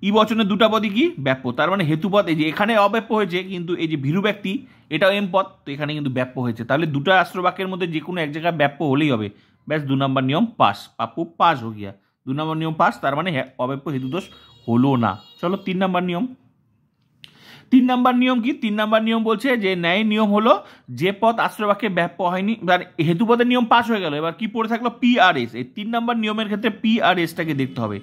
ই বচনের দুটা পদই কি, ব্যাপ্য। তার মানে হেতুপদ, এই যে এখানে অব্যাপ্য হয়েছে, কিন্তু এই যে ভীরু ব্যক্তি এটাও এম পদ, তো এখানে কিন্তু ব্যাপ্য হয়েছে। তাহলে দুটো আশ্রয় বাক্যের মধ্যে যে কোনো এক জায়গায় ব্যাপ্য হলেই হবে। ব্যাস 2 নম্বর নিয়ম পাস, পাপ্পু পাস হো গিয়া। 2 নম্বর নিয়ম পাস, তার মানে অব্যাপ্য হেতুদোষ হলো না। চলো 3 নম্বর নিয়ম। 3 নম্বর নিয়ম কি, 3 নম্বর নিয়ম বলছে যে ন্যায় নিয়ম হলো যে পদ আশ্রয় বাক্যে ব্যাপ্য হয়নি, হেতুপদের নিয়ম পাস হয়ে গেল, এবার কি পড়ে থাকলো, পি আর এস। এই 3 নম্বর নিয়মের ক্ষেত্রে পি আর এসটাকে দেখতে হবে।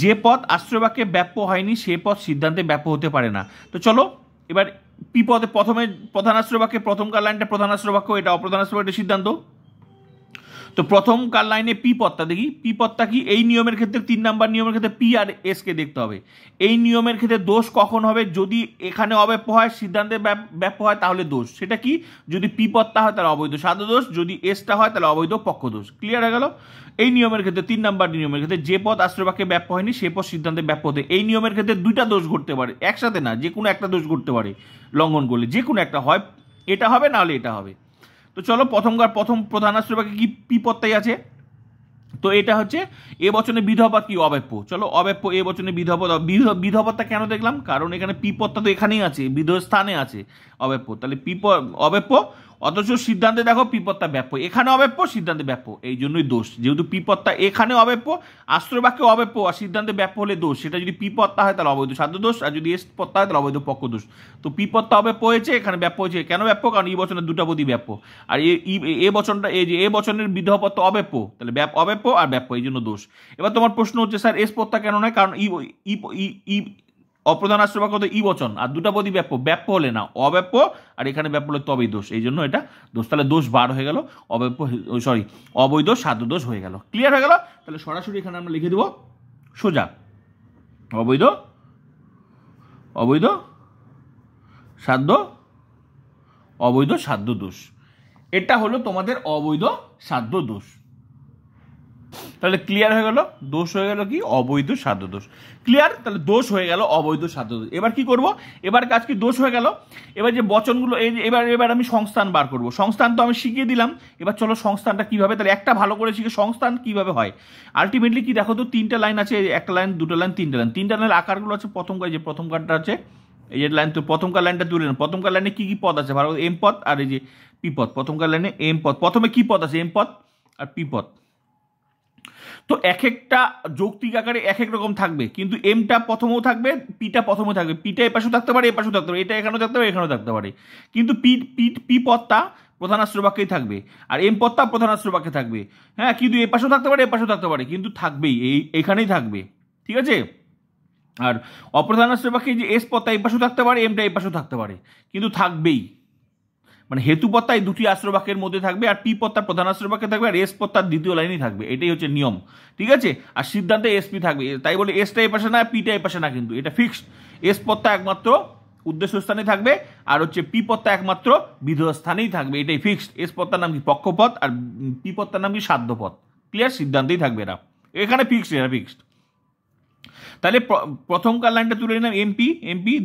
যে পদ আশ্রয় বাক্যে ব্যাপ্য হয়নি সে পদ সিদ্ধান্তে ব্যাপ্য হতে পারে না। তো চলো এবার পি পদে প্রথমে প্রধান আশ্রয় বাক্যে প্রথমকার লাইনটা প্রধান আশ্রয় বাক্য, এটা অপ্রধান আশ্রয় বাক্যের সিদ্ধান্ত। তো প্রথমকার লাইনে পি পদটা দেখি, পি পদটা কি, এই নিয়মের ক্ষেত্রে 3 নাম্বার নিয়মের ক্ষেত্রে পি আর এস কে দেখতে হবে। এই নিয়মের ক্ষেত্রে দোষ কখন হবে, যদি এখানে অব্যাপ্য হয় সিদ্ধান্তে ব্যাপ্য হয় তাহলে দোষ। সেটা কি, যদি পি পদটা হয় তাহলে অবৈধ সাধ্য দোষ, যদি এসটা হয় তাহলে অবৈধ পক্ষ দোষ। ক্লিয়ার হয়ে গেল। এই নিয়মের ক্ষেত্রে 3 নাম্বার নিয়মের ক্ষেত্রে যে পদ আশ্রয় বাক্যে ব্যাপ্য হয়নি সে পদ সিদ্ধান্তে ব্যাপ্য হতে, এই নিয়মের ক্ষেত্রে দুইটা দোষ ঘটতে পারে, একসাথে না, যে কোনো একটা দোষ ঘটতে পারে লঙ্ঘন করলে, যে কোনো একটা হয়, এটা হবে না হলে এটা হবে। তো চলো প্রথম প্রধান আশ্রয় বাক্যে কি পি পদটাই আছে, তো এটা হচ্ছে এ বচনে বিধপদ কি, অব্যাপ্য। চলো অব্যাপ্য এ বচনে বিধপদ, বিধপদটা কেন দেখলাম, কারণ এখানে পি পদটা তো এখানেই আছে, বিধেয় স্থানে আছে অব্যাপ্য, তাহলে অব্যাপ্য, অথচ সিদ্ধান্তে দেখো পি পদটা ব্যাপ্য, এখানে অব্যাপ্য সিদ্ধান্তে ব্যাপ্য, এই জন্যই দোষ। যেহেতু পি পদটা এখানে অব্যাপ্য, আশ্রয় বাক্যে অব্যাপ্য আর সিদ্ধান্তে ব্যাপ্য হলে দোষ। সেটা যদি পি পদটা হয় তাহলে অবৈধ সাধ্য দোষ, আর যদি এস পদটা হয় তাহলে অবৈধ পক্ষ দোষ। তো পি পদটা অব্যাপ্য হয়েছে, এখানে ব্যাপ্য হয়েছে, কেন ব্যাপ্য, কারণ এই বচনের দুটা পদই ব্যাপ্য, আর এ বচনটা, এই যে এ বচনের বিধেয় পদ তো অব্যাপ্য, তাহলে অব্যাপ্য আর ব্যাপ্য, এই জন্য দোষ। এবার তোমার প্রশ্ন হচ্ছে স্যার এস পদটা কেন নয়, কারণ অপ্রধান আশ্রয় বাক্য তো ই বচন আর দুটা পদই ব্যাপ্য, ব্যাপ্য হলে না, অব্যাপ্য আর এখানে ব্যাপ্য হলে তবেই দোষ, এই জন্য এটা দোষ। তাহলে দোষ বার হয়ে গেল, অব্যাপ্য সরি অবৈধ সাধ্য দোষ হয়ে গেল। ক্লিয়ার হয়ে গেল। তাহলে সরাসরি এখানে আমরা লিখে দেব সোজা অবৈধ অবৈধ সাধ্য, অবৈধ সাধ্য দোষ। এটা হলো তোমাদের অবৈধ সাধ্য দোষ। তাহলে ক্লিয়ার হয়ে গেল, দোষ হয়ে গেল কি, অবৈধ সাধ্য দোষ। ক্লিয়ার, তাহলে দোষ হয়ে গেল অবৈধ সাধ্য দোষ। এবার কি করব, এবার কাজ কি, দোষ হয়ে গেল, এবার যে বচনগুলো এবার আমি সংস্থান বার করব। সংস্থান তো আমি শিখিয়ে দিলাম, এবার চলো সংস্থানটা কিভাবে, তাহলে একটা ভালো করে শিখে সংস্থান কিভাবে হয়। আলটিমেটলি কি দেখো তো, 3টা লাইন আছে, একটা লাইন, দুটো লাইন, 3টা লাইন, 3টা লাইনের আকারগুলো আছে। প্রথম কারটা আছে এই যে লাইন, তো প্রথমকার লাইনটা তুলে নেন। প্রথমকার লাইনে কি কি পদ আছে, ভালো এম পদ আর এই যে পি পদ। প্রথমকার লাইনে এম পদ, প্রথমে কি পদ আছে, এম পদ আর পি পদ। তো এক একটা যৌক্তিক আকারে এক এক রকম থাকবে, কিন্তু এমটা প্রথমেও থাকবে, পিটা প্রথমেও থাকবে, পিটা এ পাশেও থাকতে পারে, এ পাশেও থাকতে পারে, এটা এখানেও থাকতে পারে, এখানেও থাকতে পারে, কিন্তু পি পদটা প্রধান আশ্রয় বাক্যেই থাকবে, আর এম পদটা প্রধান আশ্রয় বাক্যে থাকবে। হ্যাঁ, কিন্তু এ পাশেও থাকতে পারে, এ পাশেও থাকতে পারে, কিন্তু থাকবেই, এখানেই থাকবে। ঠিক আছে। আর অপ্রধান আশ্রয় বাক্যে যে এস পদটা এই পাশেও থাকতে পারে, এমটা এই পাশেও থাকতে পারে, কিন্তু থাকবেই। মানে হেতু পদটা এই দুটি আশ্রয় বাক্যের মধ্যে থাকবে, আর পি পদটা প্রধান আশ্রয় বাক্যে থাকবে, আর এস পদটার দ্বিতীয় লাইনেই থাকবে। এটাই হচ্ছে নিয়ম। ঠিক আছে। আর সিদ্ধান্তে এসপি থাকবে, তাই বলে এসটা এই পাশে না, পিটা এই পাশে না, কিন্তু এটা ফিক্সড। এস পদটা একমাত্র উদ্দেশ্য স্থানে থাকবে, আর হচ্ছে পি পদটা একমাত্র বিধেয় স্থানেই থাকবে, এটাই ফিক্সড। এস পদটার নাম কি, পক্ষপদ, আর পি পদটার নাম কি, সাধ্যপদ। ক্লিয়ার, সিদ্ধান্তেই থাকবে এরা, এখানে ফিক্সড, এরা ফিক্সড। তাহলে প্রথমকার লাইনটা তুলে নিলাম এমপি,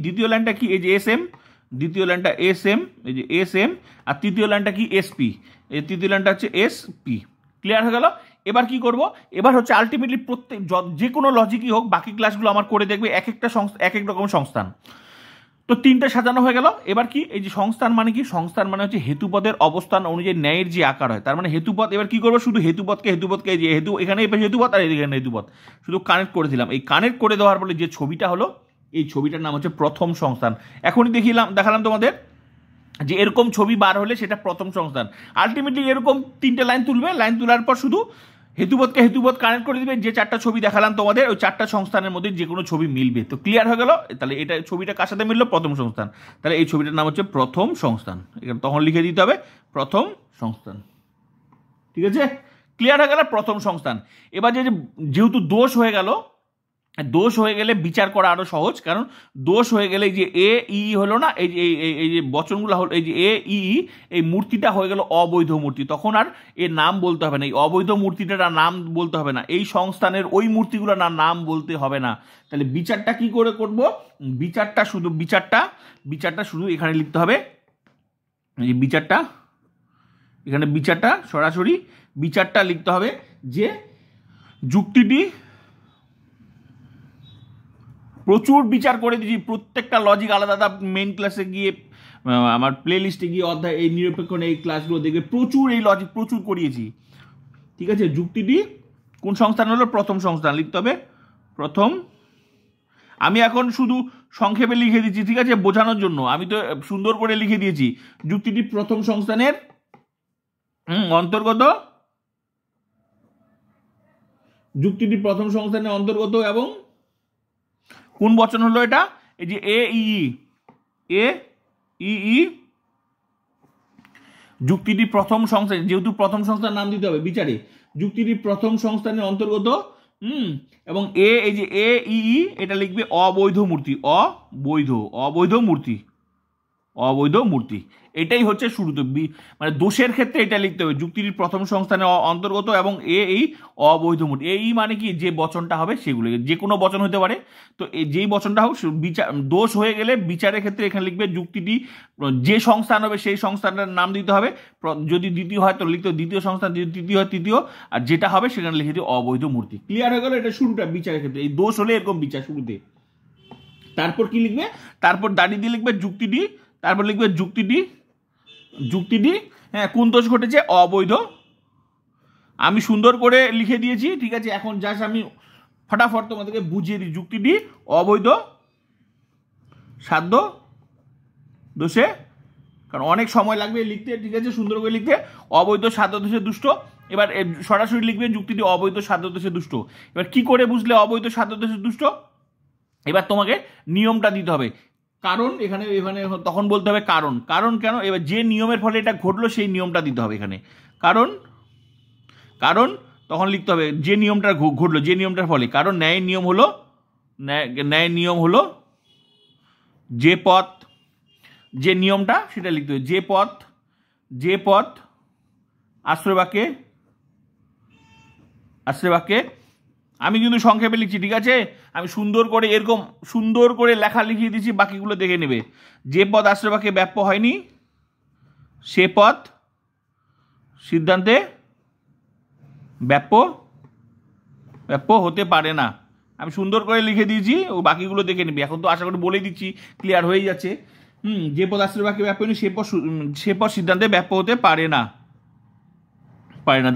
দ্বিতীয় লাইনটা কি, এই যে এস এম, দ্বিতীয় লাইনটা এস এম, এই যে এস এম, আর তৃতীয় লাইনটা কি, এসপি, এই তৃতীয় লাইনটা হচ্ছে এসপি। ক্লিয়ার হয়ে গেল। এবার কি করব, এবার হচ্ছে আলটিমেটলি প্রত্যেক যে কোনো লজিকই হোক, বাকি ক্লাসগুলো আমার করে দেখবে, এক একটা এক এক রকম সংস্থান। তো 3টে সাজানো হয়ে গেল। এবার কি, এই যে সংস্থান মানে কি, সংস্থান মানে হচ্ছে হেতুপদের অবস্থান অনুযায়ী ন্যায়ের যে আকার হয়, তার মানে হেতুপদ। এবার কি করবো, শুধু হেতুপদকে এই যে এখানে হেতুপদ আর এখানে হেতুপদ শুধু কানেক্ট করে দিলাম। এই কানেক্ট করে দেওয়ার ফলে যে ছবিটা হলো, এই ছবিটার নাম হচ্ছে প্রথম সংস্থান। এখনই দেখালাম তোমাদের যে এরকম ছবি বার হলে সেটা প্রথম সংস্থান। আলটিমেটলি এরকম 3টে লাইন তুলবে, লাইন তোলার পর শুধু হেতুপদ কানেক্ট করে দিবে। যে 4টা ছবি দেখালাম তোমাদের, ওই 4টা সংস্থানের মধ্যে যে কোনো ছবি মিলবে। তো ক্লিয়ার হয়ে গেল। তাহলে এটা ছবিটা কার সাথে মিললো, প্রথম সংস্থান। তাহলে এই ছবিটার নাম হচ্ছে প্রথম সংস্থান। এখানে তখন লিখে দিতে হবে প্রথম সংস্থান। ঠিক আছে, ক্লিয়ার হয়ে গেল প্রথম সংস্থান। এবার যেহেতু দোষ হয়ে গেলে বিচার করা আরো সহজ, কারণ দোষ হয়ে গেলে এই যে এ ই হলো না, এই যে বচনগুলো হলো, এই যে এ ই, এই মূর্তিটা হয়ে গেল অবৈধ মূর্তি। তখন আর এর নাম বলতে হবে না, এই অবৈধ মূর্তিটার নাম বলতে হবে না, এই সংস্থানের ওই মূর্তিগুলো নাম বলতে হবে না। তাহলে বিচারটা কি করে করব, বিচারটা শুধু এখানে লিখতে হবে, এই বিচারটা এখানে বিচারটা সরাসরি বিচারটা লিখতে হবে যে যুক্তিটি প্রচুর বিচার করে দিয়েছি, প্রত্যেকটা লজিক আলাদা আলাদা। মেইন ক্লাসে গিয়ে আমার প্লে লিস্টে গিয়ে অধ্যায় এই নিরপেক্ষণ এই ক্লাসগুলো দেখবে, প্রচুর এই লজিক প্রচুর করিয়েছি। ঠিক আছে, যুক্তিটি কোন সংস্থান হলো? প্রথম সংস্থান লিখতে হবে, প্রথম। আমি এখন শুধু সংক্ষেপে লিখে দিচ্ছি, ঠিক আছে, বোঝানোর জন্য। আমি তো সুন্দর করে লিখে দিয়েছি। যুক্তিটি প্রথম সংস্থানের অন্তর্গত, যুক্তিটি প্রথম সংস্থানের অন্তর্গত এবং কোন বচন হলো এটা? এই যে এ ই যুক্তিটি প্রথম সংস্থান, যেহেতু প্রথম সংস্থার নাম দিতে হবে বিচারে, যুক্তিটি প্রথম সংস্থানের অন্তর্গত এবং এই যে এ ই এটা লিখবে অবৈধ মূর্তি, অবৈধ মূর্তি। এটাই হচ্ছে শুরুতে, মানে দোষের ক্ষেত্রে এটা লিখতে হবে, যুক্তিটির প্রথম সংস্থানের অন্তর্গত এবং এই অবৈধ মূর্তি। এই মানে কি, যে বচনটা হবে সেগুলো যে কোনো বচন হতে পারে। তো এই যেই বচনটা হোক, বিচার দোষ হয়ে গেলে বিচারের ক্ষেত্রে এখানে লিখবে যুক্তিটি যে সংস্থান হবে সেই সংস্থানটার নাম দিতে হবে। যদি দ্বিতীয় হয় তো লিখতে দ্বিতীয় সংস্থান, যদি তৃতীয় হয় তৃতীয়, আর যেটা হবে সেখানে লিখে দিও অবৈধ মূর্তি। ক্লিয়ার হয়ে গেল? এটা শুরুটা বিচারের ক্ষেত্রে, এই দোষ হলে এরকম বিচার শুরুতে। তারপর কি লিখবে? তারপর দাঁড়িয়ে দিয়ে লিখবে যুক্তিটি, তারপর লিখবে যুক্তিটি হ্যাঁ কোন দোষ ঘটেছে? অবৈধ। আমি সুন্দর করে লিখে দিয়েছি, ঠিক আছে। এখন জাস্ট আমি ফটাফট তোমাদেরকে বুঝিয়ে দিই। যুক্তিটি অবৈধ সাধ্য দোষে, কারণ অনেক সময় লাগবে লিখতে, ঠিক আছে, সুন্দর করে লিখতে। অবৈধ সাধ্য দোষে দুষ্ট। এবার সরাসরি লিখবে যুক্তিটি অবৈধ সাধ্য দোষে দুষ্ট। এবার কি করে বুঝলে অবৈধ সাধ্য দোষে দুষ্ট? এবার তোমাকে নিয়মটা দিতে হবে। কারণ এখানে তখন বলতে হবে কারণ কেন? এবার যে নিয়মের ফলে এটা ঘটলো সেই নিয়মটা দিতে হবে এখানে। কারণ তখন লিখতে হবে যে নিয়মটা ঘটলো, যে নিয়মটার ফলে। কারণ ন্যায়ের নিয়ম হলো যে পথ, যে নিয়মটা সেটা লিখতে হবে। যে পথ আশ্রয় বাক্যে আমি কিন্তু সংক্ষেপে লিখছি, ঠিক আছে। আমি সুন্দর করে এরকম সুন্দর করে লেখা লিখিয়ে দিচ্ছি, বাকিগুলো দেখে নেবে। যে পদ আশ্রয় বাক্যে ব্যাপ্য হয়নি সে পদ সিদ্ধান্তে ব্যাপ্য হতে পারে না। আমি সুন্দর করে লিখে দিয়েছি, ও বাকিগুলো দেখে নিবি। এখন তো আশা করি বলে দিচ্ছি, ক্লিয়ার হয়ে যাচ্ছে। যে পদ আশ্রয় বাক্যে ব্যাপ্য হয়নি সে পদ সিদ্ধান্তে ব্যাপ্য হতে পারে না।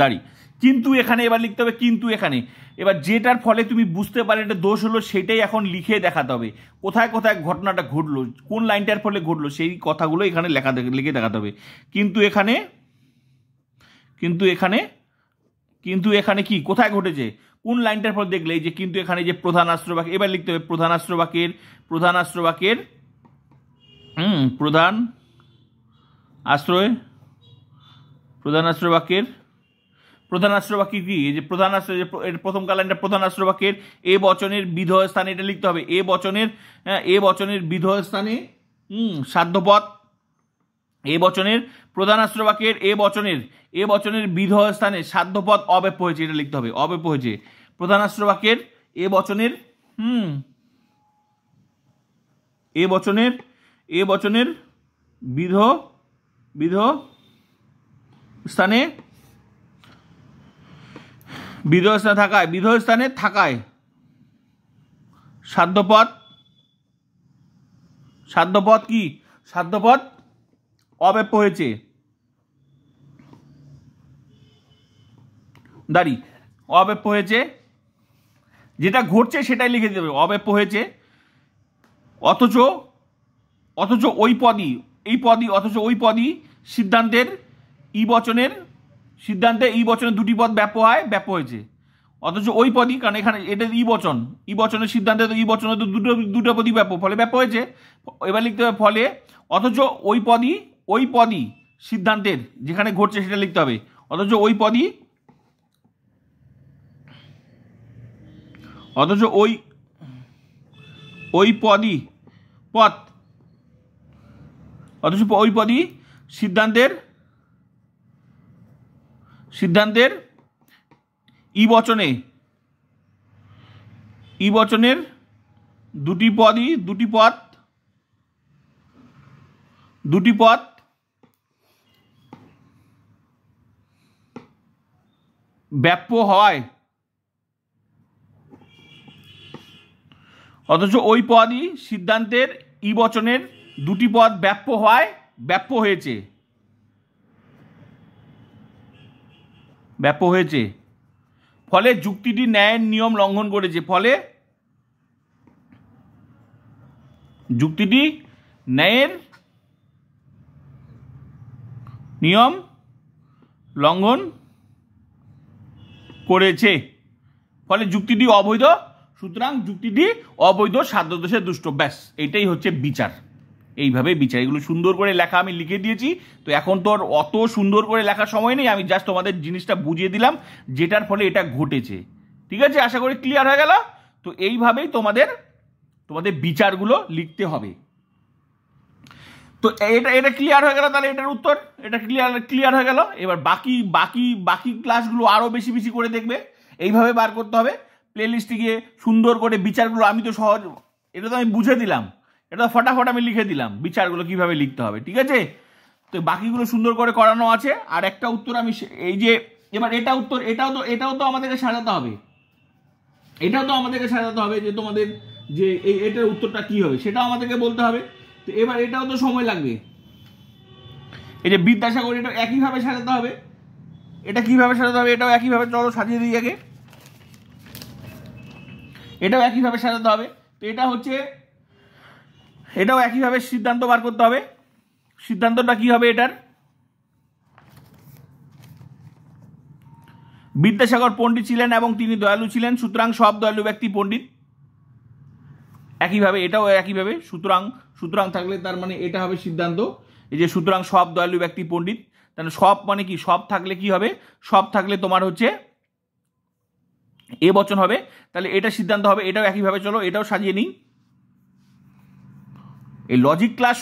দাঁড়ি। কিন্তু এখানে এবার লিখতে হবে কিন্তু এখানে। এবার যেটার ফলে তুমি বুঝতে পারে এটা দোষ হলো, সেটাই এখন লিখে দেখাতে হবে। কোথায় কোথায় ঘটনাটা ঘটলো, কোন লাইনটার ফলে ঘটলো, সেই কথাগুলো এখানে লিখে দেখাতে হবে। কিন্তু এখানে কি কোথায় ঘটেছে, কোন লাইনটার ফলে দেখলে? এই যে কিন্তু এখানে যে প্রধান আশ্রয় বাক্য, এবার লিখতে হবে প্রধান আশ্রয় বাক্যের প্রধান আশ্রয় বাক্য কি? এই যে প্রধান আশ্রয়, প্রথম লাইনটা প্রধান আশ্রয় বাক্যের এ বচনের বিধেয় স্থানে, এটা লিখতে হবে। এ বচনের বিধেয় স্থানে সাধ্যপদ। এ বচনের প্রধান আশ্রয় বাক্যের এ বচনের বিধেয় স্থানে সাধ্যপদ অব্যপ্য হয়েছে, এটা লিখতে হবে। অব্যপ্য হয়েছে প্রধান আশ্রয় বাক্যের এ বচনের বিধেয় স্থানে থাকায় সাধ্যপদ কি? সাধ্যপদ অব্যপ্য হয়েছে। অব্যপ্য হয়েছে, যেটা ঘটছে সেটাই লিখে দেবে। অব্যপ্য হয়েছে অথচ ওই পদই সিদ্ধান্তে ই বচনের দুটি পদ ব্যাপ্য হয়েছে। অথচ ওই পদই, কারণ এখানে এটা ই বচনের সিদ্ধান্তে তো ই বচনে তো দুটো পদই ফলে ব্যাপ্য হয়েছে। এবার লিখতে হবে ফলে, অথচ ওই পদই সিদ্ধান্তের যেখানে ঘটছে সেটা লিখতে হবে। অথচ ওই পদই সিদ্ধান্তের ই বচনের দুটি পদ ব্যাপ্য হয়, অথচ ওই পদই সিদ্ধান্তের ই বচনের দুটি পদ ব্যাপ্য হওয়ায় ব্যাপ্য হয়েছে, ব্যাপ্য হয়েছে, ফলে যুক্তিটি ন্যায়ের নিয়ম লঙ্ঘন করেছে, ফলে যুক্তিটি ন্যায়ের নিয়ম লঙ্ঘন করেছে, ফলে যুক্তিটি অবৈধ, সুতরাং যুক্তিটি অবৈধ, সাধ্যদোষে দুষ্ট। ব্যাস, এইটাই হচ্ছে বিচার। এইভাবে বিচার, এগুলো সুন্দর করে লেখা আমি লিখে দিয়েছি। তো এখন তো অত সুন্দর করে লেখার সময় নেই, আমি জাস্ট তোমাদের জিনিসটা বুঝিয়ে দিলাম যেটার ফলে এটা ঘটেছে। ঠিক আছে, আশা করি ক্লিয়ার হয়ে গেল। তো এইভাবেই তোমাদের বিচারগুলো লিখতে হবে। তো এটা ক্লিয়ার হয়ে গেল, তাহলে এটার উত্তর, এটা ক্লিয়ার হয়ে গেল। এবার বাকি বাকি বাকি ক্লাসগুলো আরও বেশি বেশি করে দেখবে, এইভাবে বার করতে হবে। প্লে লিস্টে গিয়ে সুন্দর করে বিচারগুলো, আমি তো সহজ, এটা তো আমি বুঝে দিলাম, এটা ফটাফট আমি লিখে দিলাম বিচারগুলো কিভাবে লিখতে হবে। ঠিক আছে, তো বাকিগুলো সুন্দর করে করানো আছে। আর একটা উত্তর আমি এই যে, এবার এটা উত্তর, এটাও তো আমাদেরকে সাজাতে হবে, যে তোমাদের যে এটার উত্তরটা কি হবে সেটাও আমাদেরকে বলতে হবে। তো এবার এটাও তো সময় লাগবে। এই যে বিদ্যাসাগর, এটা একইভাবে সাজাতে হবে, এটা কিভাবে সাজাতে হবে, এটাও একইভাবে, চলো সাজিয়ে দিই আগে, এটাও একইভাবে সাজাতে হবে। তো এটা হচ্ছে, এটাও একইভাবে সিদ্ধান্ত বার করতে হবে। সিদ্ধান্তটা কি হবে এটার? বিদ্যাসাগর পণ্ডিত ছিলেন এবং তিনি দয়ালু ছিলেন, সুতরাং সব দয়ালু ব্যক্তি পণ্ডিত। একইভাবে এটাও একইভাবে, সুতরাং থাকলে তার মানে এটা হবে সিদ্ধান্ত, এই যে সুতরাং সব দয়ালু ব্যক্তি পণ্ডিত। তাহলে সব মানে কি, সব থাকলে কি হবে, সব থাকলে তোমার হচ্ছে এ বচন হবে, তাহলে এটা সিদ্ধান্ত হবে। এটাও একইভাবে, চলো এটাও সাজিয়ে নিই। এই লজিক ক্লাস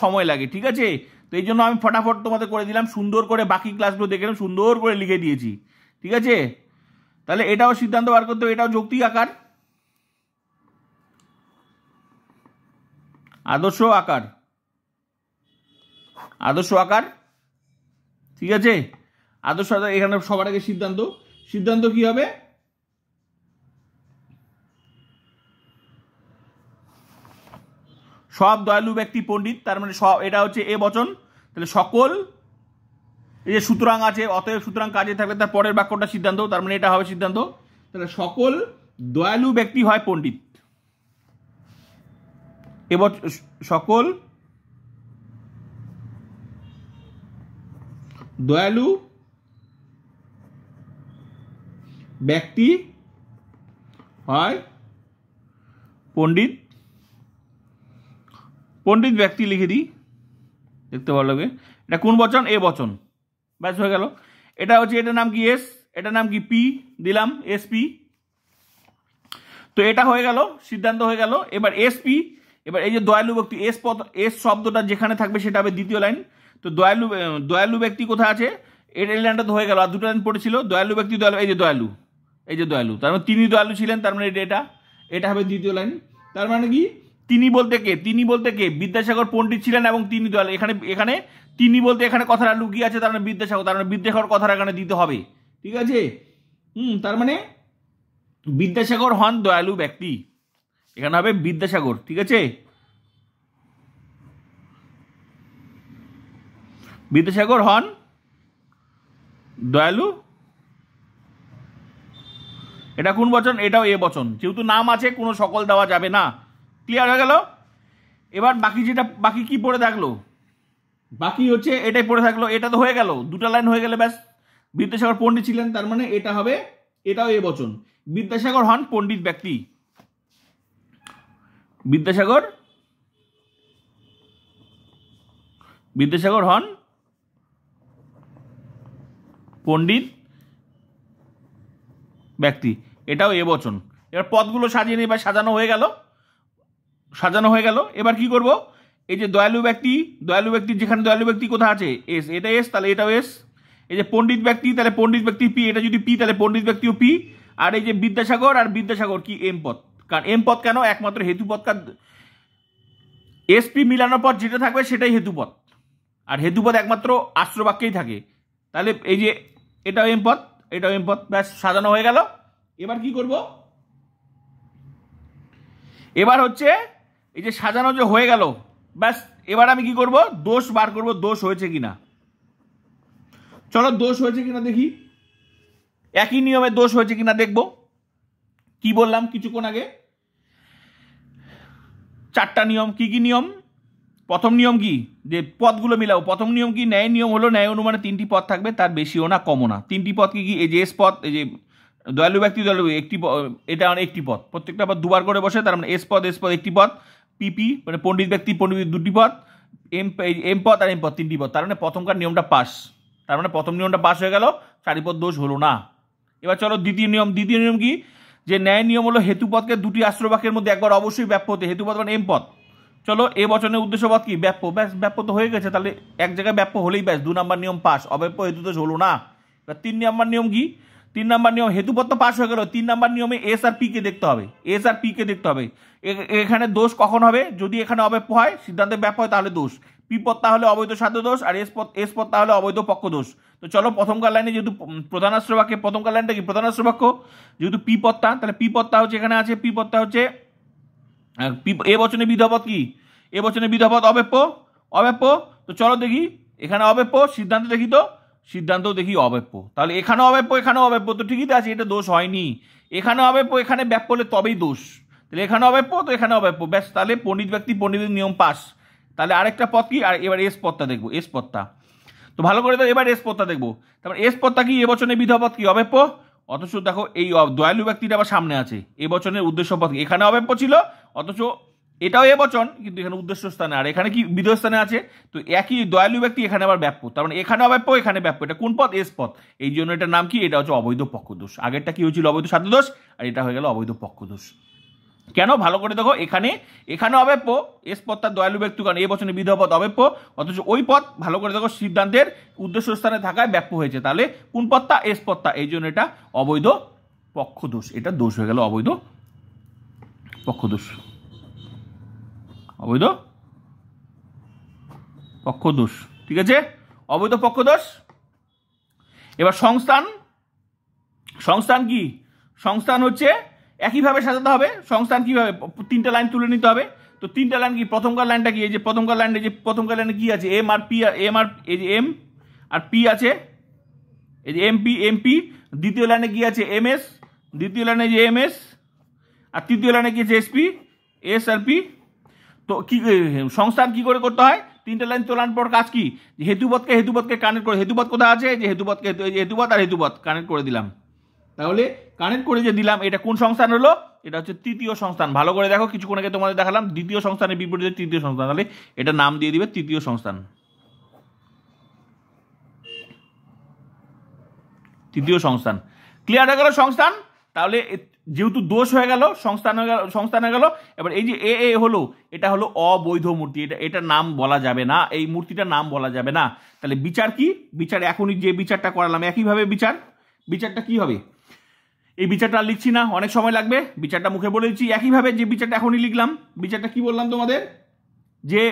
সময় লাগে, ঠিক আছে। তো এই জন্য আমি ফটাফট তোমাদের করে দিলাম, সুন্দর করে বাকি ক্লাসগুলো দেখে সুন্দর করে লিখে দিয়েছি। ঠিক আছে, তাহলে এটাও সিদ্ধান্ত বার করতে হবে, এটাও যৌক্তিক আকার, আদর্শ আকার। ঠিক আছে, আদর্শ আকার, এখানে সবার আগে সিদ্ধান্ত কি হবে, সব দয়ালু ব্যক্তি পণ্ডিত, তার মানে সব, এটা হচ্ছে এ বচন, তাহলে সকল, এই যে সুতরাং আছে, অতএব সুতরাং কাজে থাকলে তার পরের বাক্যটা সিদ্ধান্ত, তার মানে এটা হবে সিদ্ধান্ত। তাহলে সকল দয়ালু ব্যক্তি হয় পণ্ডিত, সকল দয়ালু ব্যক্তি হয় পণ্ডিত ব্যক্তি লিখে দিই, দেখতে ভালো লাগে। এটা কোন বচন, এ বচন, ব্যাস হয়ে গেল। এটা হচ্ছে, এটার নাম কি এস, এটার নাম কি পি, দিলাম এস পি। তো এটা হয়ে গেল, সিদ্ধান্ত হয়ে গেল। এবার এস পি, এবার এই যে দয়ালু ব্যক্তি, এস শব্দটা যেখানে থাকবে সেটা হবে দ্বিতীয় লাইন। তো দয়ালু ব্যক্তি কোথায় আছে, এই লাইনটা তো হয়ে গেল, আর দুটো লাইন পড়েছিল, দয়ালু ব্যক্তি, এই যে দয়ালু, তার মানে তিনি দয়ালু ছিলেন, তার মানে এটা হবে দ্বিতীয় লাইন। তার মানে কি, তিনি বলতে কে, বিদ্যাসাগর পণ্ডিত ছিলেন এবং তিনি দয়ালু। এখানে তিনি বলতে এখানে কথাটা লুকিয়ে আছে, তার মানে বিদ্যাসাগর, তার মানে বিদ্যাসাগর কথাটা এখানে দিতে হবে। ঠিক আছে, তার মানে বিদ্যাসাগর হন দয়ালু ব্যক্তি, এখানে হবে বিদ্যাসাগর। ঠিক আছে, বিদ্যাসাগর হন দয়ালু, এটা কোন বচন, এটাও এ বচন, যেহেতু নাম আছে কোনো সকল দেওয়া যাবে না। ক্লিয়ার হয়ে গেল। এবার বাকি কি পড়ে থাকলো, বাকি হচ্ছে এটাই পড়ে থাকলো, এটা তো হয়ে গেল, দুটো লাইন হয়ে গেলে ব্যাস। বিদ্যাসাগর পণ্ডিত ছিলেন, তার মানে এটা হবে, এটাও এ বচন, বিদ্যাসাগর হন পণ্ডিত ব্যক্তি, বিদ্যাসাগর হন পণ্ডিত ব্যক্তি, এটাও এ বচন। এবার পদগুলো সাজিয়ে নিই, এবার সাজানো হয়ে গেল। এবার কি করব, এই যে দয়ালু ব্যক্তি, যেখানে দয়ালু ব্যক্তি কোথায় আছে, এস, এটা এস, তাহলে এটাও এস। এই যে পণ্ডিত ব্যক্তি, তাহলে পণ্ডিত ব্যক্তি পি, এটা যদি পি তাহলে পণ্ডিত ব্যক্তিও পি। আর এই যে বিদ্যাসাগর কি এম পদ, কারণ এম পদ কেন, একমাত্র হেতুপদ, এসপি মিলানোর পর যেটা থাকবে সেটাই হেতুপদ, আর হেতুপদ একমাত্র আশ্র বাক্যেই থাকে। তাহলে এই যে এটাও এম পদ, এটাও এম পদ, ব্যাস সাজানো হয়ে গেল। এবার কি করব, এবার হচ্ছে এই যে সাজানো যে হয়ে গেল, ব্যাস এবার আমি কি করব, দোষ বার করব, দোষ হয়েছে কিনা। চলো দোষ হয়েছে কিনা দেখি, একই নিয়মে দোষ হয়েছে কিনা দেখব। কি বললাম কিছুক্ষণ আগে, 4টা নিয়ম। কি কি নিয়ম? প্রথম নিয়ম কি, যে পদগুলো মিলাও। প্রথম নিয়ম কি, ন্যায় নিয়ম হলো ন্যায় অনুমানে 3টি পদ থাকবে, তার বেশিও না কমও না। 3টি পদ কি কি, এই যে এস পদ, এই যে দয়ালু ব্যক্তি দয়ালু একটি এটা মানে একটি পদ, প্রত্যেকটা পদ দুবার করে বসে, তার মানে এস পদ একটি পদ, পিপি মানে পণ্ডিত ব্যক্তি পণ্ডিত 2টি পদ, এম পদ আর এম পদ 3টি পদ। তার মানে প্রথমকার নিয়মটা পাস, তার মানে প্রথম নিয়মটা পাস হয়ে গেল, চারিপদ দোষ হলো না। এবার চলো দ্বিতীয় নিয়ম। দ্বিতীয় নিয়ম কি, যে ন্যায় নিয়ম হলো হেতুপদকে 2টি আশ্রবাক্যের মধ্যে একবার অবশ্যই ব্যাপ্য হতে, হেতুপদ মানে এম পদ। চলো এ বচনের উদ্দেশ্যপদ কি, ব্যাপ্য, ব্যাস ব্যাপ্য তো হয়ে গেছে, তাহলে এক জায়গায় ব্যাপ্য হলেই ব্যাস 2 নম্বর নিয়ম পাস, অব্যাপ্য হেতু দোষ হলো না। এবার 3 নম্বর নিয়ম কি, 3 নম্বর নিয়ম, হেতুপদ তো পাস হয়ে গেল, 3 নম্বর নিয়মে এস আর পি কে দেখতে হবে, এস আর পি কে দেখতে হবে। এখানে দোষ কখন হবে, যদি এখানে অব্যাপ্য হয়, সিদ্ধান্তে ব্যাপ্য হয় তাহলে দোষ, পি পদ তাহলে অবৈধ সাধ্য দোষ, আর এস পদ তাহলে অবৈধ পক্ষ দোষ। তো চলো প্রথমকার লাইনে যেহেতু প্রধান আশ্রবাক্যে, প্রথমকার লাইনটা কি প্রধান আশ্রবাক্য, যেহেতু পি পদটা, তাহলে পি পদটা হচ্ছে এখানে আছে, পি পদটা হচ্ছে এ বচনে বিধপদ কি, এ বচনে বিধপদ অব্যাপ্য, অব্যাপ্য। তো চলো দেখি এখানে অব্যাপ্য, সিদ্ধান্ত দেখি, তো সিদ্ধান্তও দেখি অব্যাপ্য, তাহলে এখানে অব্যাপ্য এখানেও অব্যাপ্য, তো ঠিকই তো আছে, এটা দোষ হয়নি। এখানে অব্যাপ্য এখানে ব্যাপ্য হলে তবেই দোষ, তাহলে এখানে অব্যাপ্য তো এখানে অব্যাপ্য, ব্যাস তাহলে পণ্ডিত ব্যক্তি পণ্ডিতের নিয়ম পাস। তাহলে আরেকটা পদ কি, আর এবার এস পদটা দেখবো, এস পদটা তো ভালো করে, তো এবার এস পদটা দেখবো। তারপর এস পদটা কি, এ বচনে বিধপদ কি অব্যাপ্য, অথচ দেখো এই দয়ালু ব্যক্তিটা আবার সামনে আছে, এ বচনের উদ্দেশ্য পদ এখানে অব্যাপ্য ছিল, অথচ এটাও এ বচন কিন্তু এখানে উদ্দেশ্য স্থানে, আর এখানে কি বিধেয় স্থানে আছে, তো একই দয়ালু ব্যক্তি এখানে আবার ব্যাপ্য, তার মানে এখানে অব্যাপ্য এখানে ব্যাপ্য, এটা কোন পদ, এস পদ, এই জন্য এটার নাম কি, এটা হচ্ছে অবৈধ পক্ষ দোষ। আগেরটা কি হয়েছিল, অবৈধ সাধ্য দোষ, আর এটা হয়ে গেল অবৈধ পক্ষ দোষ। কেন, ভালো করে দেখো, এখানে অব্যাপ্য, এস পদ তার দয়ালু ব্যক্তি, কারণ এ বচনে বিধেয় পদ অব্যাপ্য, অথচ ওই পদ ভালো করে দেখো সিদ্ধান্তের উদ্দেশ্য স্থানে থাকায় ব্যাপ্য হয়েছে, তাহলে কোন পদটা, এস পদটা, এই জন্য এটা অবৈধ পক্ষ দোষ, এটা দোষ হয়ে গেল অবৈধ পক্ষ দোষ, অবৈধ পক্ষ দোষ, ঠিক আছে, অবৈধ পক্ষ দোষ। এবার সংস্থান, সংস্থান কি, সংস্থান হচ্ছে একইভাবে সাজাতে হবে। সংস্থান কিভাবে, 3টা লাইন তুলে নিতে হবে। তো 3টা লাইন কি, প্রথমকার লাইনটা কি, এই যে প্রথমকার লাইনে, যে প্রথমকার লাইনে কি আছে, M R P, M R এই যে এম আর পি আছে, এই যে এমপি। দ্বিতীয় লাইনে কি আছে, এম এস, দ্বিতীয় লাইনে যে এম এস, আর তৃতীয় লাইনে কি আছে, এসপি, এস আর পি। তো কি সংস্থান কি করে করতে হয়, 3টা লাইন তোলার পর কাজ কি, হেতুপদকে কানেক্ট করে, হেতুপদ কোথায় আছে, যে হেতুপদকে, হেতুপদ আর হেতুপদ কানেক্ট করে দিলাম, তাহলে কানেক্ট করে যে দিলাম, এটা কোন সংস্থান হলো, এটা হচ্ছে তৃতীয় সংস্থান। ভালো করে দেখো, কিছুক্ষণ আগে তোমাদের দেখালাম দ্বিতীয় সংস্থানের বিপরীতে তৃতীয় সংস্থান, তাহলে এটা নাম দিয়ে দিবে তৃতীয় সংস্থান, তৃতীয় সংস্থান। ক্লিয়ার হয়ে গেল সংস্থান। তাহলে যেহেতু দোষ হয়ে গেল, সংস্থান হয়ে গেল। এবার এই যে এ হলো, এটা হলো অবৈধ মূর্তি, এটার নাম বলা যাবে না, এই মূর্তিটার নাম বলা যাবে না। তাহলে বিচার কি, বিচার এখনই যে বিচারটা করালাম একইভাবে বিচারটা কি হবে, এই বিচারটা লিখছি না, অনেক সময় লাগবে, বিচারটা মুখে বলে দিচ্ছি। একইভাবে যে বিচারটা এখনই লিখলাম, বিচারটা কি বললাম তোমাদের, যে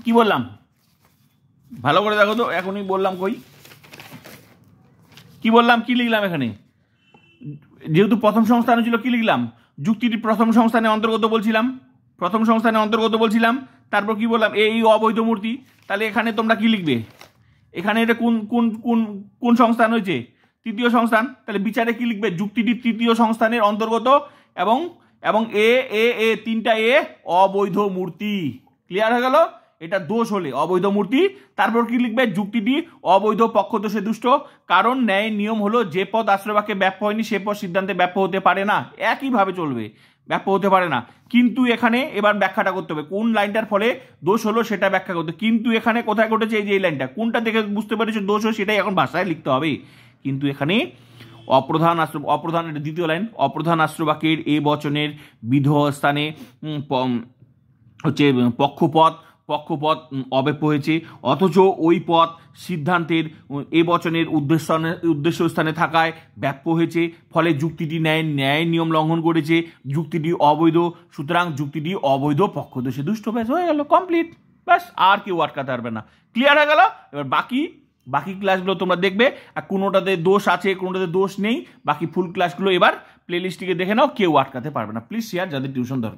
কি বললাম ভালো করে দেখো তো, এখনই বললাম, কই কি বললাম, কি লিখলাম এখানে, যেহেতু প্রথম সংস্থান ছিল কি লিখলাম, যুক্তিটি প্রথম সংস্থানের অন্তর্গত বলছিলাম, প্রথম সংস্থানের অন্তর্গত বলছিলাম। তারপর কি বললাম, এই অবৈধ মূর্তি, তাহলে এখানে তোমরা কি লিখবে, এখানে এটা কোন কোন কোন কোন সংস্থান হয়েছে, তৃতীয় সংস্থান, তাহলে বিচারে কি লিখবে, যুক্তিটি তৃতীয় সংস্থানের অন্তর্গত, এবং এবং এ এ এ 3টা এ অবৈধ মূর্তি। ক্লিয়ার হয়ে গেল, এটা দোষ হলে অবৈধ মূর্তি। তারপর কি লিখবে, যুক্তিটি অবৈধ পক্ষদোষে দুষ্ট, কারণ ন্যায় নিয়ম হলো যে পদ আশ্রয়বাক্যে ব্যাপ্য হয়নি সে পদ সিদ্ধান্তে ব্যাপ্য হতে পারে না, একইভাবে চলবে, ব্যাপ্য হতে পারে না। কিন্তু এখানে এবার ব্যাখ্যাটা করতে হবে, কোন লাইনটার ফলে দোষ হলো সেটা ব্যাখ্যা করতে। কিন্তু এখানে কোথায় ঘটেছে, এই যে এই লাইনটা, কোনটা দেখে বুঝতে পেরেছো দোষ হলো, সেটাই এখন ভাষায় লিখতে হবে। কিন্তু এখানে অপ্রধান এটা দ্বিতীয় লাইন, অপ্রধান আশ্রয়বাক্যের এ বচনের বিধেয় স্থানে হচ্ছে পক্ষপদ অব্যাপ্য হয়েছে, অথচ ওই পদ সিদ্ধান্তের এ বচনের উদ্দেশ্য স্থানে থাকায় ব্যাপ্য হয়েছে, ফলে যুক্তিটি ন্যায় নিয়ম লঙ্ঘন করেছে, যুক্তিটি অবৈধ, সুতরাং যুক্তিটি অবৈধ পক্ষদোষে দুষ্ট। ব্যাস হয়ে গেল, কমপ্লিট, ব্যাস আর কেউ আটকাতে পারবে না। ক্লিয়ার হয়ে গেল। এবার বাকি বাকি ক্লাসগুলো তোমরা দেখবে, আর কোনোটাতে দোষ আছে কোনোটাতে দোষ নেই, বাকি ফুল ক্লাসগুলো এবার প্লেলিস্টটিকে দেখে নাও, কেউ আটকাতে পারবে না। প্লিজ শেয়ার যাদের টিউশন দরকার।